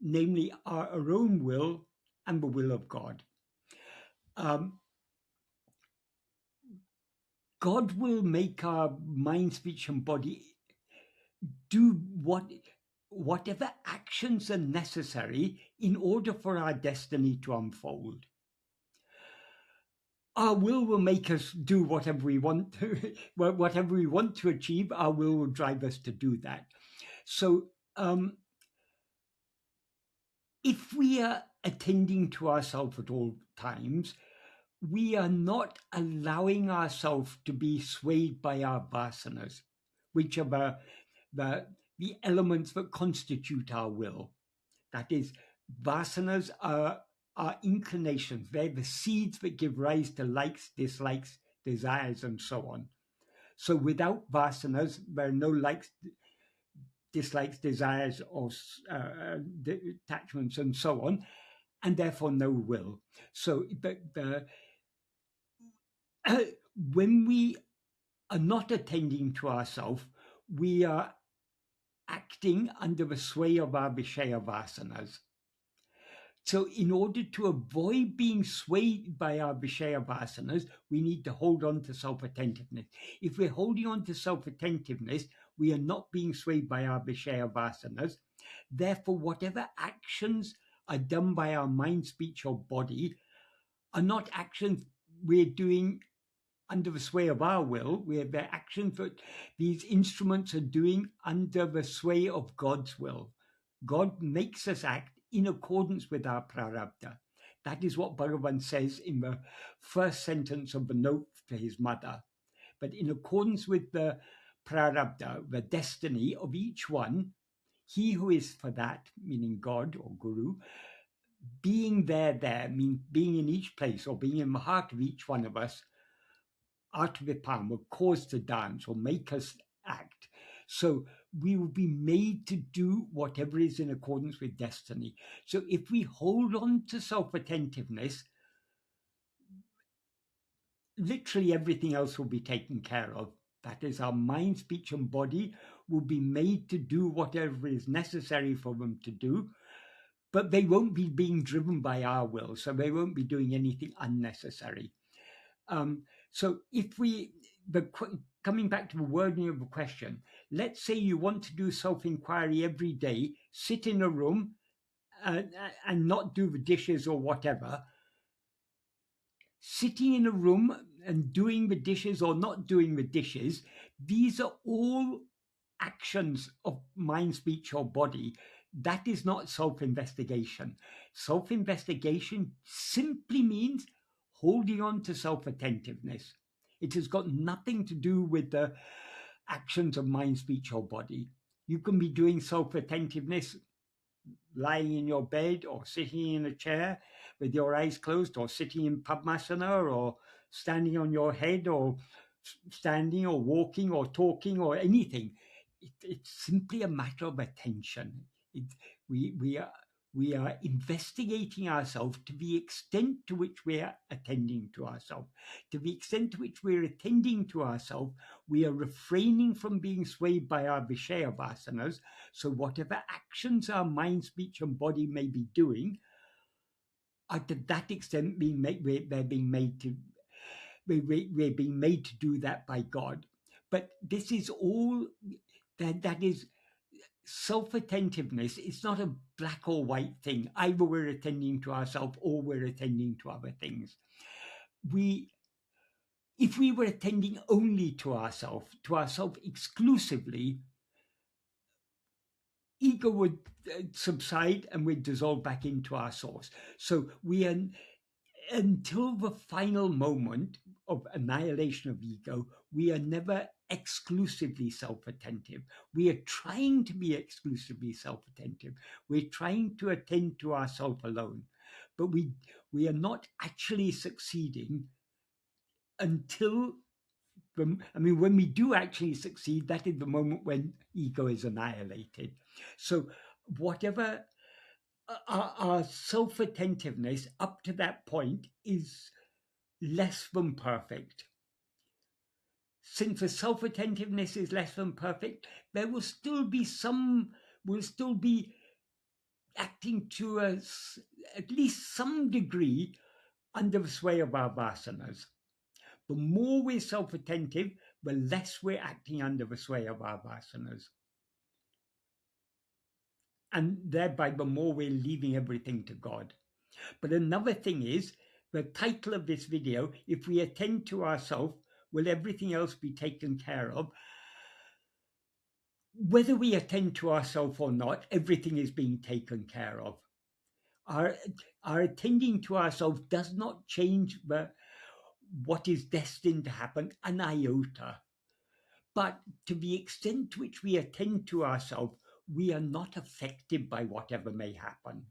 namely our own will and the will of God. God will make our mind, speech, and body do whatever actions are necessary in order for our destiny to unfold. Our will make us do whatever we want to, whatever we want to achieve, our will drive us to do that. So if we are attending to ourselves at all times, we are not allowing ourselves to be swayed by our vāsanās, which are the elements that constitute our will. That is, vāsanās are our inclinations. They're the seeds that give rise to likes, dislikes, desires, and so on. So without vāsanās, there are no likes, dislikes, desires, or attachments, and so on, and therefore no will. So when we are not attending to ourselves, we are acting under the sway of our Vishaya vāsanās. So in order to avoid being swayed by our Vishaya vasanas, we need to hold on to self-attentiveness. If we're holding on to self-attentiveness, we are not being swayed by our Vishaya vasanas. Therefore, whatever actions are done by our mind, speech, or body are not actions we're doing under the sway of our will. They're actions that these instruments are doing under the sway of God's will. God makes us act in accordance with our prarabdha. That is what Bhagavan says in the first sentence of the note to his mother. But in accordance with the prarabdha, the destiny of each one, he who is for that, meaning God or Guru, being there, means being in each place or being in the heart of each one of us, ātma-vichara will cause to dance or make us act. So we will be made to do whatever is in accordance with destiny. So if we hold on to self-attentiveness, literally everything else will be taken care of. That is, our mind, speech, and body will be made to do whatever is necessary for them to do, but they won't be being driven by our will, so they won't be doing anything unnecessary. So if coming back to the wording of the question, let's say you want to do self-inquiry every day, sit in a room and not do the dishes or whatever. Sitting in a room and doing the dishes or not doing the dishes, these are all actions of mind, speech, or body. That is not self-investigation. Self-investigation simply means holding on to self-attentiveness. It has got nothing to do with the actions of mind, speech, or body. You can be doing self-attentiveness lying in your bed or sitting in a chair with your eyes closed, or sitting in Padmasana, or standing on your head, or standing or walking or talking or anything. It's simply a matter of attention. We are investigating ourselves to the extent to which we are attending to ourselves. To the extent to which we're attending to ourselves, we are refraining from being swayed by our Vishaya vasanas. So whatever actions our mind, speech, and body may be doing, are to that extent we're being made to do that by God. But this is all that is self-attentiveness. It's not a black or white thing. Either we're attending to ourselves or we're attending to other things. If we were attending only to ourselves exclusively, ego would subside and we'd dissolve back into our source. So we are, until the final moment of annihilation of ego, we are never exclusively self-attentive. We are trying to be exclusively self-attentive. We're trying to attend to ourselves alone, but we are not actually succeeding until, when we do actually succeed, that is the moment when ego is annihilated. So whatever our self-attentiveness up to that point is less than perfect. Since the self-attentiveness is less than perfect, there will still be we'll still be acting to at least some degree under the sway of our vasanas. The more we're self-attentive, the less we're acting under the sway of our vasanas. And thereby, the more we're leaving everything to God. But another thing is, the title of this video, if we attend to ourselves, will everything else be taken care of? Whether we attend to ourselves or not, everything is being taken care of. Our attending to ourselves does not change what is destined to happen an iota. But to the extent to which we attend to ourselves, we are not affected by whatever may happen.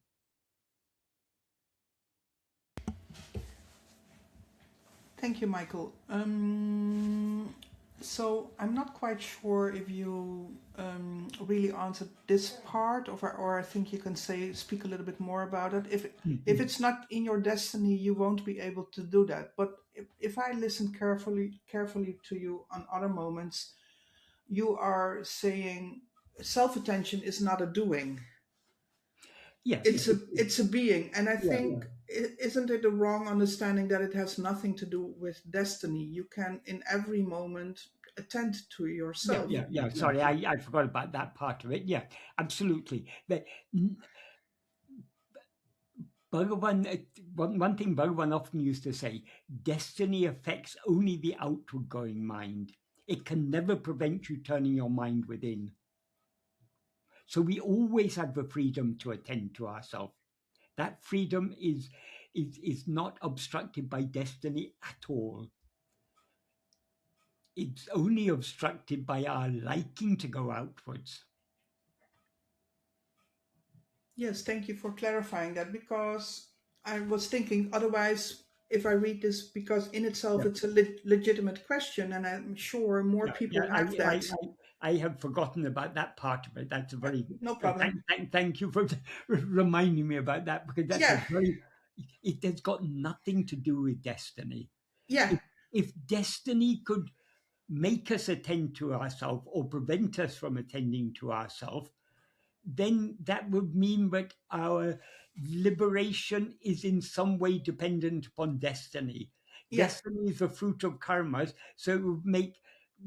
Thank you, Michael. So I'm not quite sure if you really answered this part, or I think you can speak a little bit more about it. If it's not in your destiny, you won't be able to do that. But if I listen carefully to you on other moments, you are saying self-attention is not a doing. it's a being. And I think, isn't it a wrong understanding that it has nothing to do with destiny? You can in every moment attend to yourself. Sorry, I forgot about that part of it. Yeah, absolutely. One thing Bhagavan often used to say, destiny affects only the outward going mind. It can never prevent you turning your mind within. So we always have the freedom to attend to ourselves. That freedom is not obstructed by destiny at all. It's only obstructed by our liking to go outwards. Yes, thank you for clarifying that, because I was thinking otherwise, if I read this, because in itself it's a legitimate question, and I'm sure more people have that. I have forgotten about that part of it. That's a very no problem. Thank you for reminding me about that, because that's a very. It has got nothing to do with destiny. Yeah. If destiny could make us attend to ourselves or prevent us from attending to ourselves, then that would mean that our liberation is in some way dependent upon destiny. Destiny is the fruit of karmas, so it would make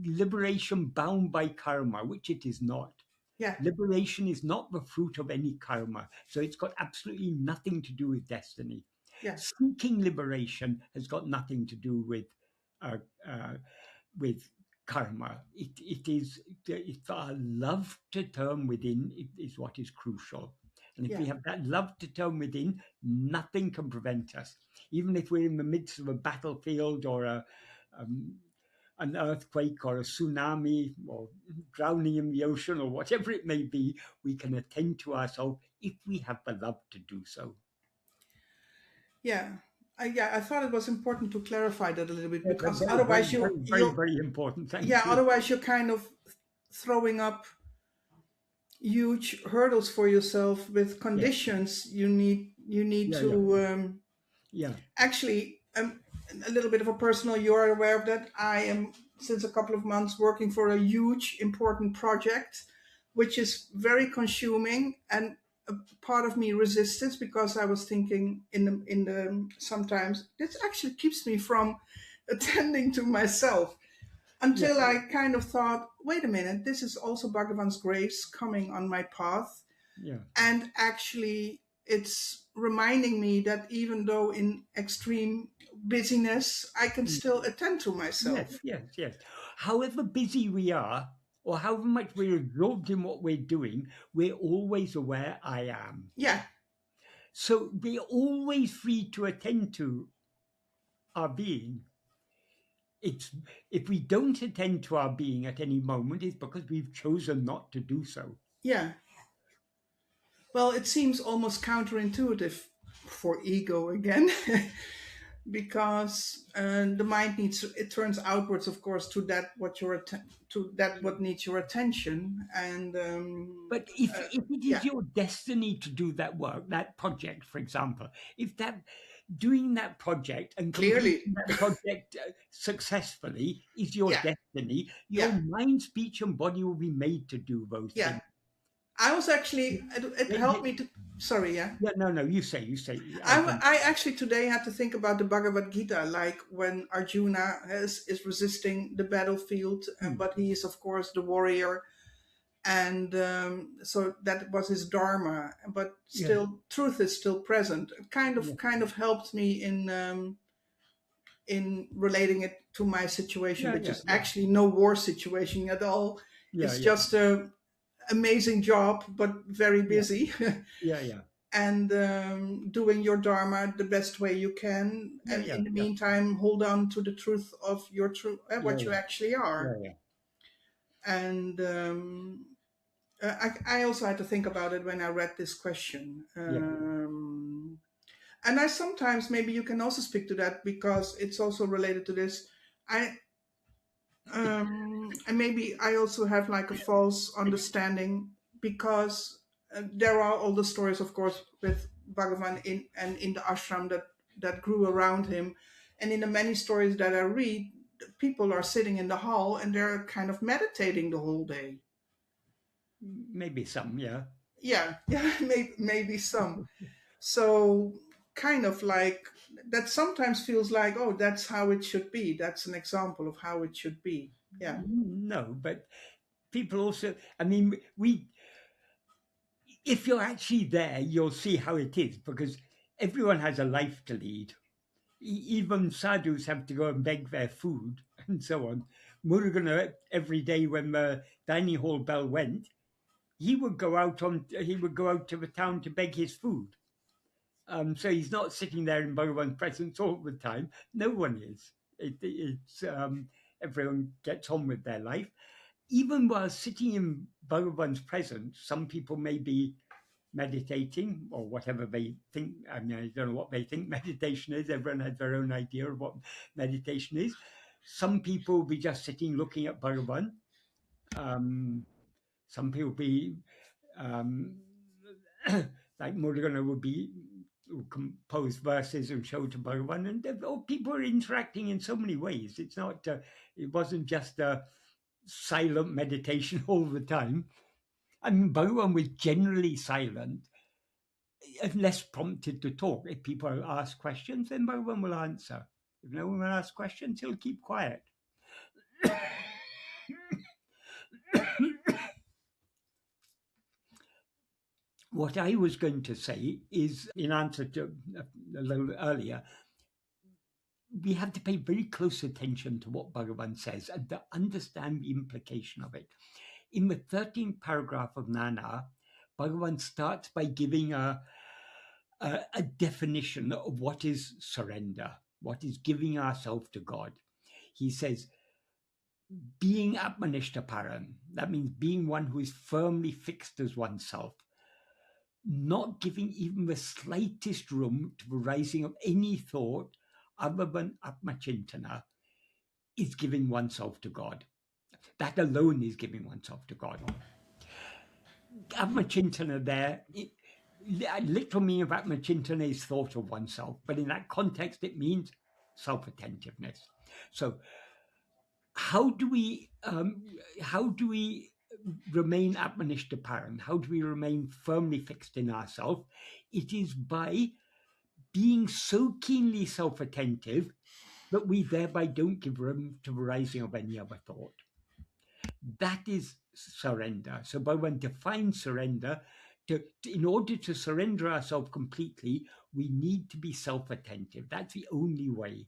liberation bound by karma, which it is not. Liberation is not the fruit of any karma, so it's got absolutely nothing to do with destiny. Seeking liberation has got nothing to do with karma. It's our love to turn within is what is crucial. And if we have that love to turn within, nothing can prevent us. Even if we're in the midst of a battlefield or an earthquake or a tsunami or drowning in the ocean or whatever it may be, we can attend to ourselves if we have the love to do so. I thought it was important to clarify that a little bit, because otherwise very important. Thank you. Otherwise you're kind of throwing up huge hurdles for yourself with conditions you need to. Actually, a little bit of a personal. You're aware of that. I am since a couple of months working for a huge important project, which is very consuming, and a part of me resisted, because I was thinking in the sometimes this actually keeps me from attending to myself, until I kind of thought, wait a minute, this is also Bhagavan's grace coming on my path. And actually it's reminding me that even though in extreme busyness, I can still attend to myself. Yes. However busy we are, or however much we're absorbed in what we're doing, we're always aware I am. So we're always free to attend to our being. If we don't attend to our being at any moment, it's because we've chosen not to do so. Well, it seems almost counterintuitive for ego again. Because the mind it turns outwards, of course, to that what needs your attention. And but if it is your destiny to do that work, that project, for example, if doing that project and completing that project successfully is your destiny, your mind, speech, and body will be made to do those things. I was actually, it helped me to, sorry, No, you say. I actually today had to think about the Bhagavad Gita, like when Arjuna is resisting the battlefield, but he is, of course, the warrior. And so that was his dharma, but still, truth is still present. It kind of helped me in relating it to my situation, which is actually no war situation at all. It's just a amazing job, but very busy. And doing your dharma the best way you can, and in the meantime hold on to the truth of your truth, what you actually are. And I also had to think about it when I read this question. And I sometimes, maybe you can also speak to that, because it's also related to this. And maybe I also have like a false understanding, because there are all the stories, of course, with Bhagavan in the ashram that grew around him. And in the many stories that I read, people are sitting in the hall and they're kind of meditating the whole day. Maybe some, Yeah, yeah, maybe some. So kind of like that sometimes feels like, oh, that's how it should be. That's an example of how it should be. Yeah. No, but people also, I mean, if you're actually there, you'll see how it is, because everyone has a life to lead. Even sadhus have to go and beg their food and so on. Murugan, every day when the dining hall bell went, he would go out to the town to beg his food. So he's not sitting there in Bhagavan's presence all the time. No one is. It's everyone gets on with their life. Even while sitting in Bhagavan's presence, some people may be meditating or whatever they think. I mean, I don't know what they think meditation is. Everyone has their own idea of what meditation is. Some people will be just sitting looking at Bhagavan. Some people will be like Murugan will compose verses and show to Bhagavan, and people are interacting in so many ways. It's not. It wasn't just a silent meditation all the time. I mean, Bhagavan was generally silent, unless prompted to talk. If people ask questions, then Bhagavan will answer. If no one will ask questions, he'll keep quiet. What I was going to say is, in answer to a little earlier, we have to pay very close attention to what Bhagavan says and to understand the implication of it. In the 13th paragraph of Nāṉ Ār, Bhagavan starts by giving a definition of what is surrender, what is giving ourselves to God. He says, being ātma-vicāra, that means being one who is firmly fixed as oneself, not giving even the slightest room to the rising of any thought other than atma-chintana, is giving oneself to God. That alone is giving oneself to God. Atma-chintana there, literal meaning of atma-chintana is thought of oneself, but in that context it means self-attentiveness. So how do we remain ātma-vicāra? How do we remain firmly fixed in ourselves? It is by being so keenly self-attentive that we thereby don't give room to the rising of any other thought. That is surrender. So Bhagavan defines surrender. In order to surrender ourselves completely, we need to be self-attentive. That's the only way.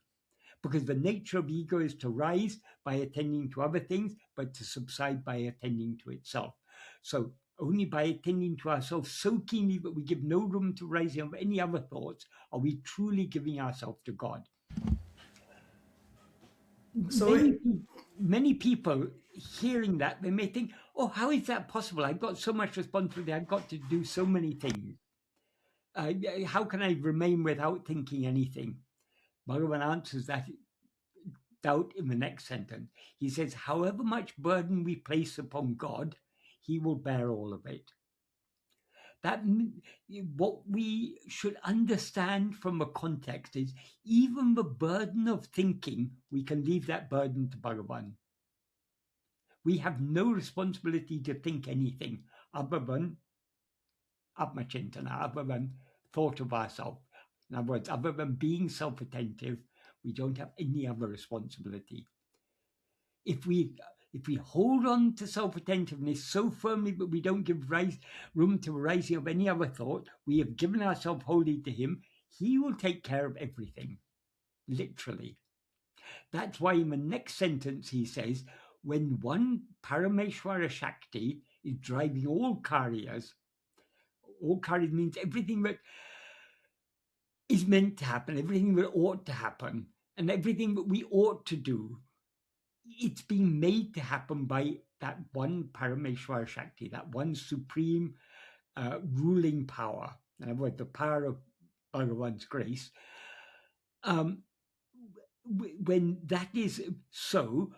Because the nature of ego is to rise by attending to other things, but to subside by attending to itself. So only by attending to ourselves so keenly that we give no room to rising of any other thoughts are we truly giving ourselves to God. So many people hearing that, they may think, oh, how is that possible? I've got so much responsibility. I've got to do so many things. How can I remain without thinking anything? Bhagavan answers that doubt in the next sentence. He says, however much burden we place upon God, he will bear all of it. That what we should understand from a context is even the burden of thinking, we can leave that burden to Bhagavan. We have no responsibility to think anything other than atma-chintana, other than thought of ourselves. In other words, other than being self-attentive, we don't have any other responsibility. If we hold on to self-attentiveness so firmly that we don't give room to the rising of any other thought, we have given ourselves wholly to him, he will take care of everything, literally. That's why in the next sentence he says, when one Parameshwara Shakti is driving all karyas means everything that is meant to happen, everything that ought to happen, and everything that we ought to do, it's being made to happen by that one Parameshwara Shakti, that one supreme ruling power. In other words, the power of Bhagavan's grace. When that is so,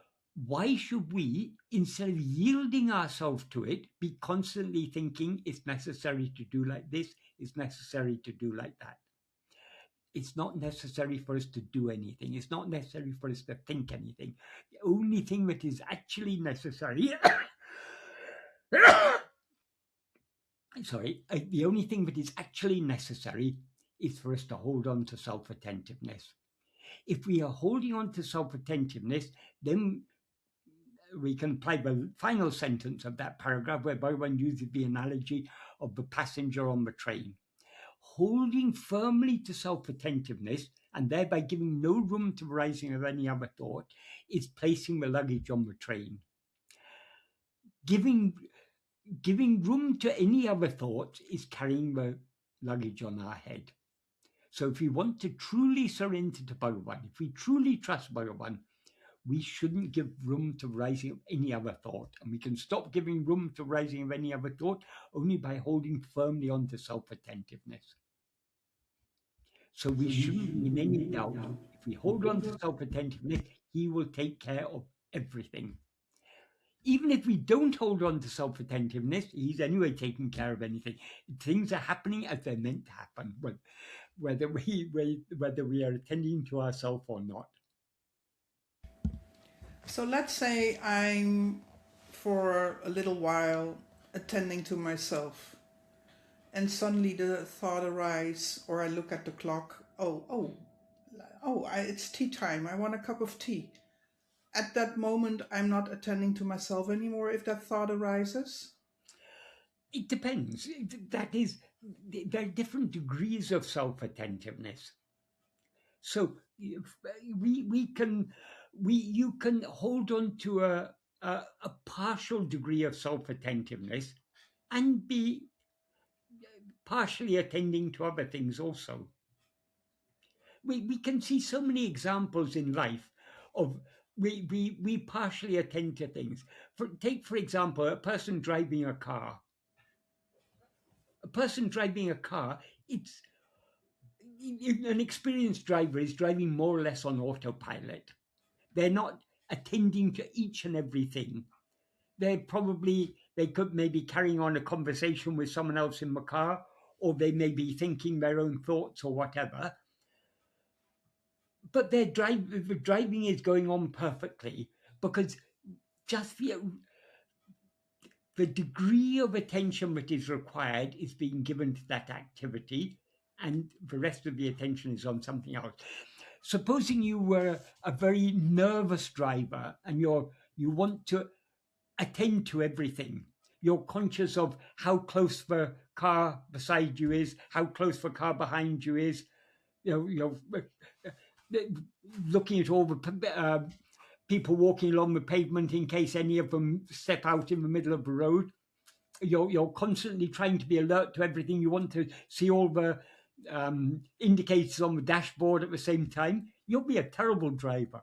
why should we, instead of yielding ourselves to it, be constantly thinking it's necessary to do like this, it's necessary to do like that? It's not necessary for us to do anything. It's not necessary for us to think anything. The only thing that is actually necessary the only thing that is actually necessary is for us to hold on to self-attentiveness. If we are holding on to self-attentiveness, then we can apply the final sentence of that paragraph where Bhagavan uses the analogy of the passenger on the train. Holding firmly to self-attentiveness and thereby giving no room to the rising of any other thought is placing the luggage on the train. Giving room to any other thoughts is carrying the luggage on our head. So if we want to truly surrender to Bhagavan, if we truly trust Bhagavan, we shouldn't give room to rising of any other thought. And we can stop giving room to rising of any other thought only by holding firmly on to self-attentiveness. So we shouldn't be in any doubt. If we hold on to self-attentiveness, he will take care of everything. Even if we don't hold on to self-attentiveness, he's anyway taking care of anything. Things are happening as they're meant to happen, whether we are attending to ourselves or not. So let's say I'm, for a little while, attending to myself, and suddenly the thought arises, or I look at the clock, it's tea time, I want a cup of tea. At that moment, I'm not attending to myself anymore if that thought arises? It depends. That is, there are different degrees of self-attentiveness. So you can hold on to a partial degree of self-attentiveness and be partially attending to other things also. We can see so many examples in life of we partially attend to things. Take, for example, a person driving a car. A person driving a car, an experienced driver is driving more or less on autopilot. They're not attending to each and everything. They could maybe carrying on a conversation with someone else in the car, or they may be thinking their own thoughts or whatever. But the driving is going on perfectly because just the degree of attention that is required is being given to that activity, and the rest of the attention is on something else. Supposing you were a very nervous driver and you want to attend to everything. You're conscious of how close the car beside you is, how close the car behind you is. You're looking at all the people walking along the pavement in case any of them step out in the middle of the road. You're constantly trying to be alert to everything. You want to see all the indicators on the dashboard at the same time. You'll be a terrible driver.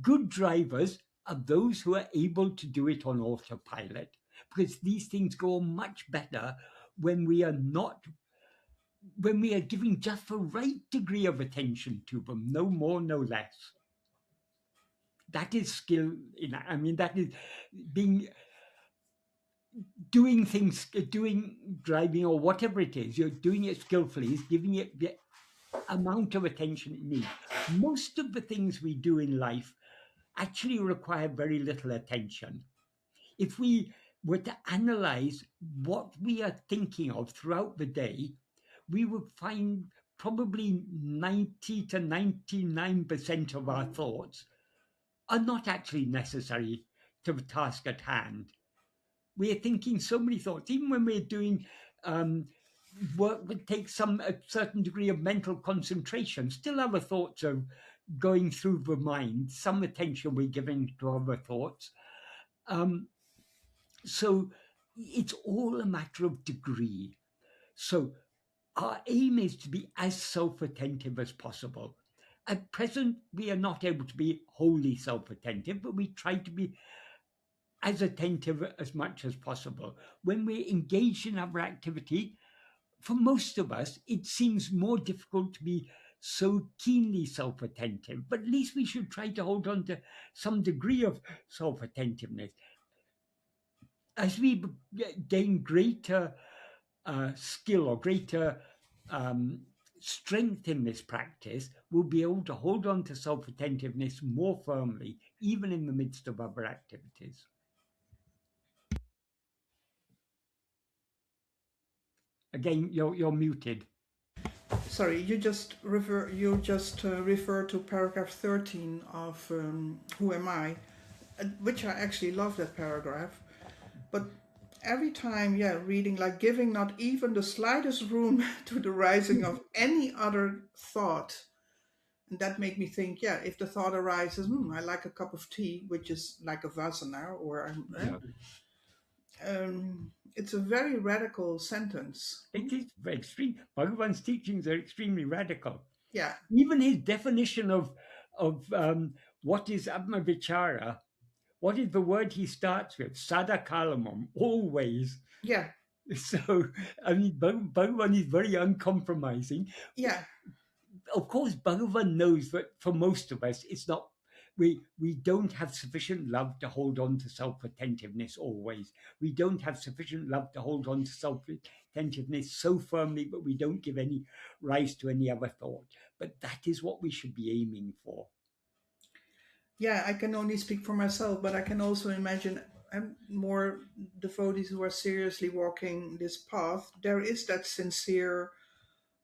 Good drivers are those who are able to do it on autopilot, because these things go much better when we are giving just the right degree of attention to them, no more, no less. That is skill. That is doing driving or whatever it is. You're doing it skillfully, is giving it the amount of attention it needs. Most of the things we do in life actually require very little attention. If we were to analyze what we are thinking of throughout the day, we would find probably 90 to 99% of our thoughts are not actually necessary to the task at hand. We are thinking so many thoughts, even when we're doing work that takes a certain degree of mental concentration, still other thoughts are going through the mind, some attention we're giving to other thoughts. So it's all a matter of degree. So our aim is to be as self-attentive as possible. At present, we are not able to be wholly self-attentive, but we try to be as attentive as much as possible. When we're engaged in our activity, for most of us, it seems more difficult to be so keenly self-attentive, but at least we should try to hold on to some degree of self-attentiveness. As we gain greater skill or greater strength in this practice, we'll be able to hold on to self-attentiveness more firmly, even in the midst of other activities. Again, you're muted. Sorry, you just refer to paragraph 13 of Who Am I, which I actually love that paragraph. But every time, reading, like giving not even the slightest room to the rising of any other thought. And that made me think, if the thought arises, I like a cup of tea, which is like a vasana, or it's a very radical sentence. It is extreme. Bhagavan's teachings are extremely radical. Yeah. Even his definition of what is Atma-vichara, what is the word he starts with? Sadakalamam, always. Yeah. So, I mean, Bhagavan is very uncompromising. Yeah. Of course, Bhagavan knows that for most of us, it's not, we don't have sufficient love to hold on to self-attentiveness always. We don't have sufficient love to hold on to self-attentiveness so firmly that we don't give any rise to any other thought. But that is what we should be aiming for. Yeah, I can only speak for myself, but I can also imagine more devotees who are seriously walking this path. There is that sincere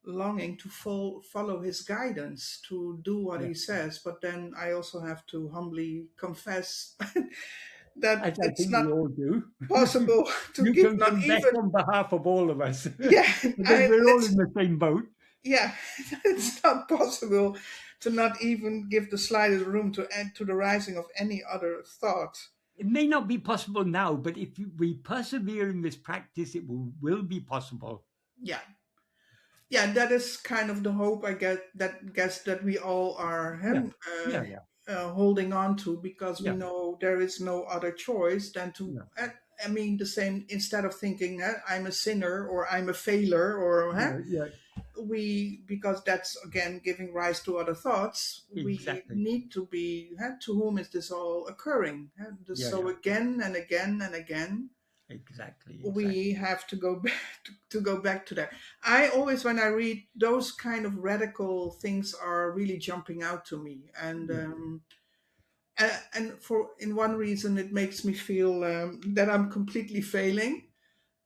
longing to follow his guidance, to do what he says. But then I also have to humbly confess that it's not possible to give not even on behalf of all of us. Yeah, we're all in the same boat. Yeah, it's not possible to not even give the slightest room to add to the rising of any other thought. It may not be possible now, but if we persevere in this practice, it will be possible. Yeah. Yeah, that is kind of the hope I guess that we all are holding on to, because we know there is no other choice than to. I mean, the same, instead of thinking I'm a sinner or I'm a failure or because that's again giving rise to other thoughts. Exactly. We need to be to whom is this all occurring? So again and again and again. Exactly. We have to go back to that. I always, when I read those kind of radical things, are really jumping out to me, and for in one reason it makes me feel that I'm completely failing,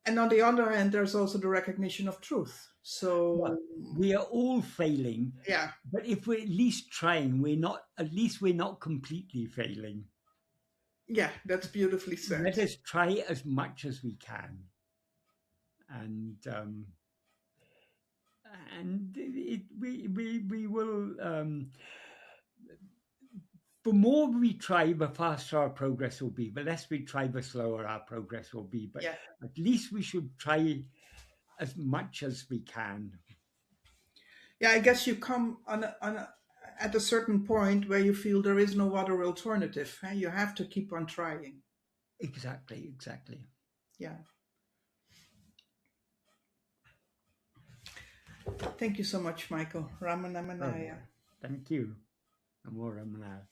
and on the other hand, there's also the recognition of truth. So we are all failing. Yeah. But if we're at least trying, we're not completely failing. Yeah, that's beautifully said. Let us try as much as we can, and we will. The more we try, the faster our progress will be. The less we try, the slower our progress will be. But at least we should try as much as we can. Yeah, I guess you come at a certain point where you feel there is no other alternative. You have to keep on trying. Exactly. Yeah. Thank you so much, Michael. Ramana. Thank you. Namo Ramana.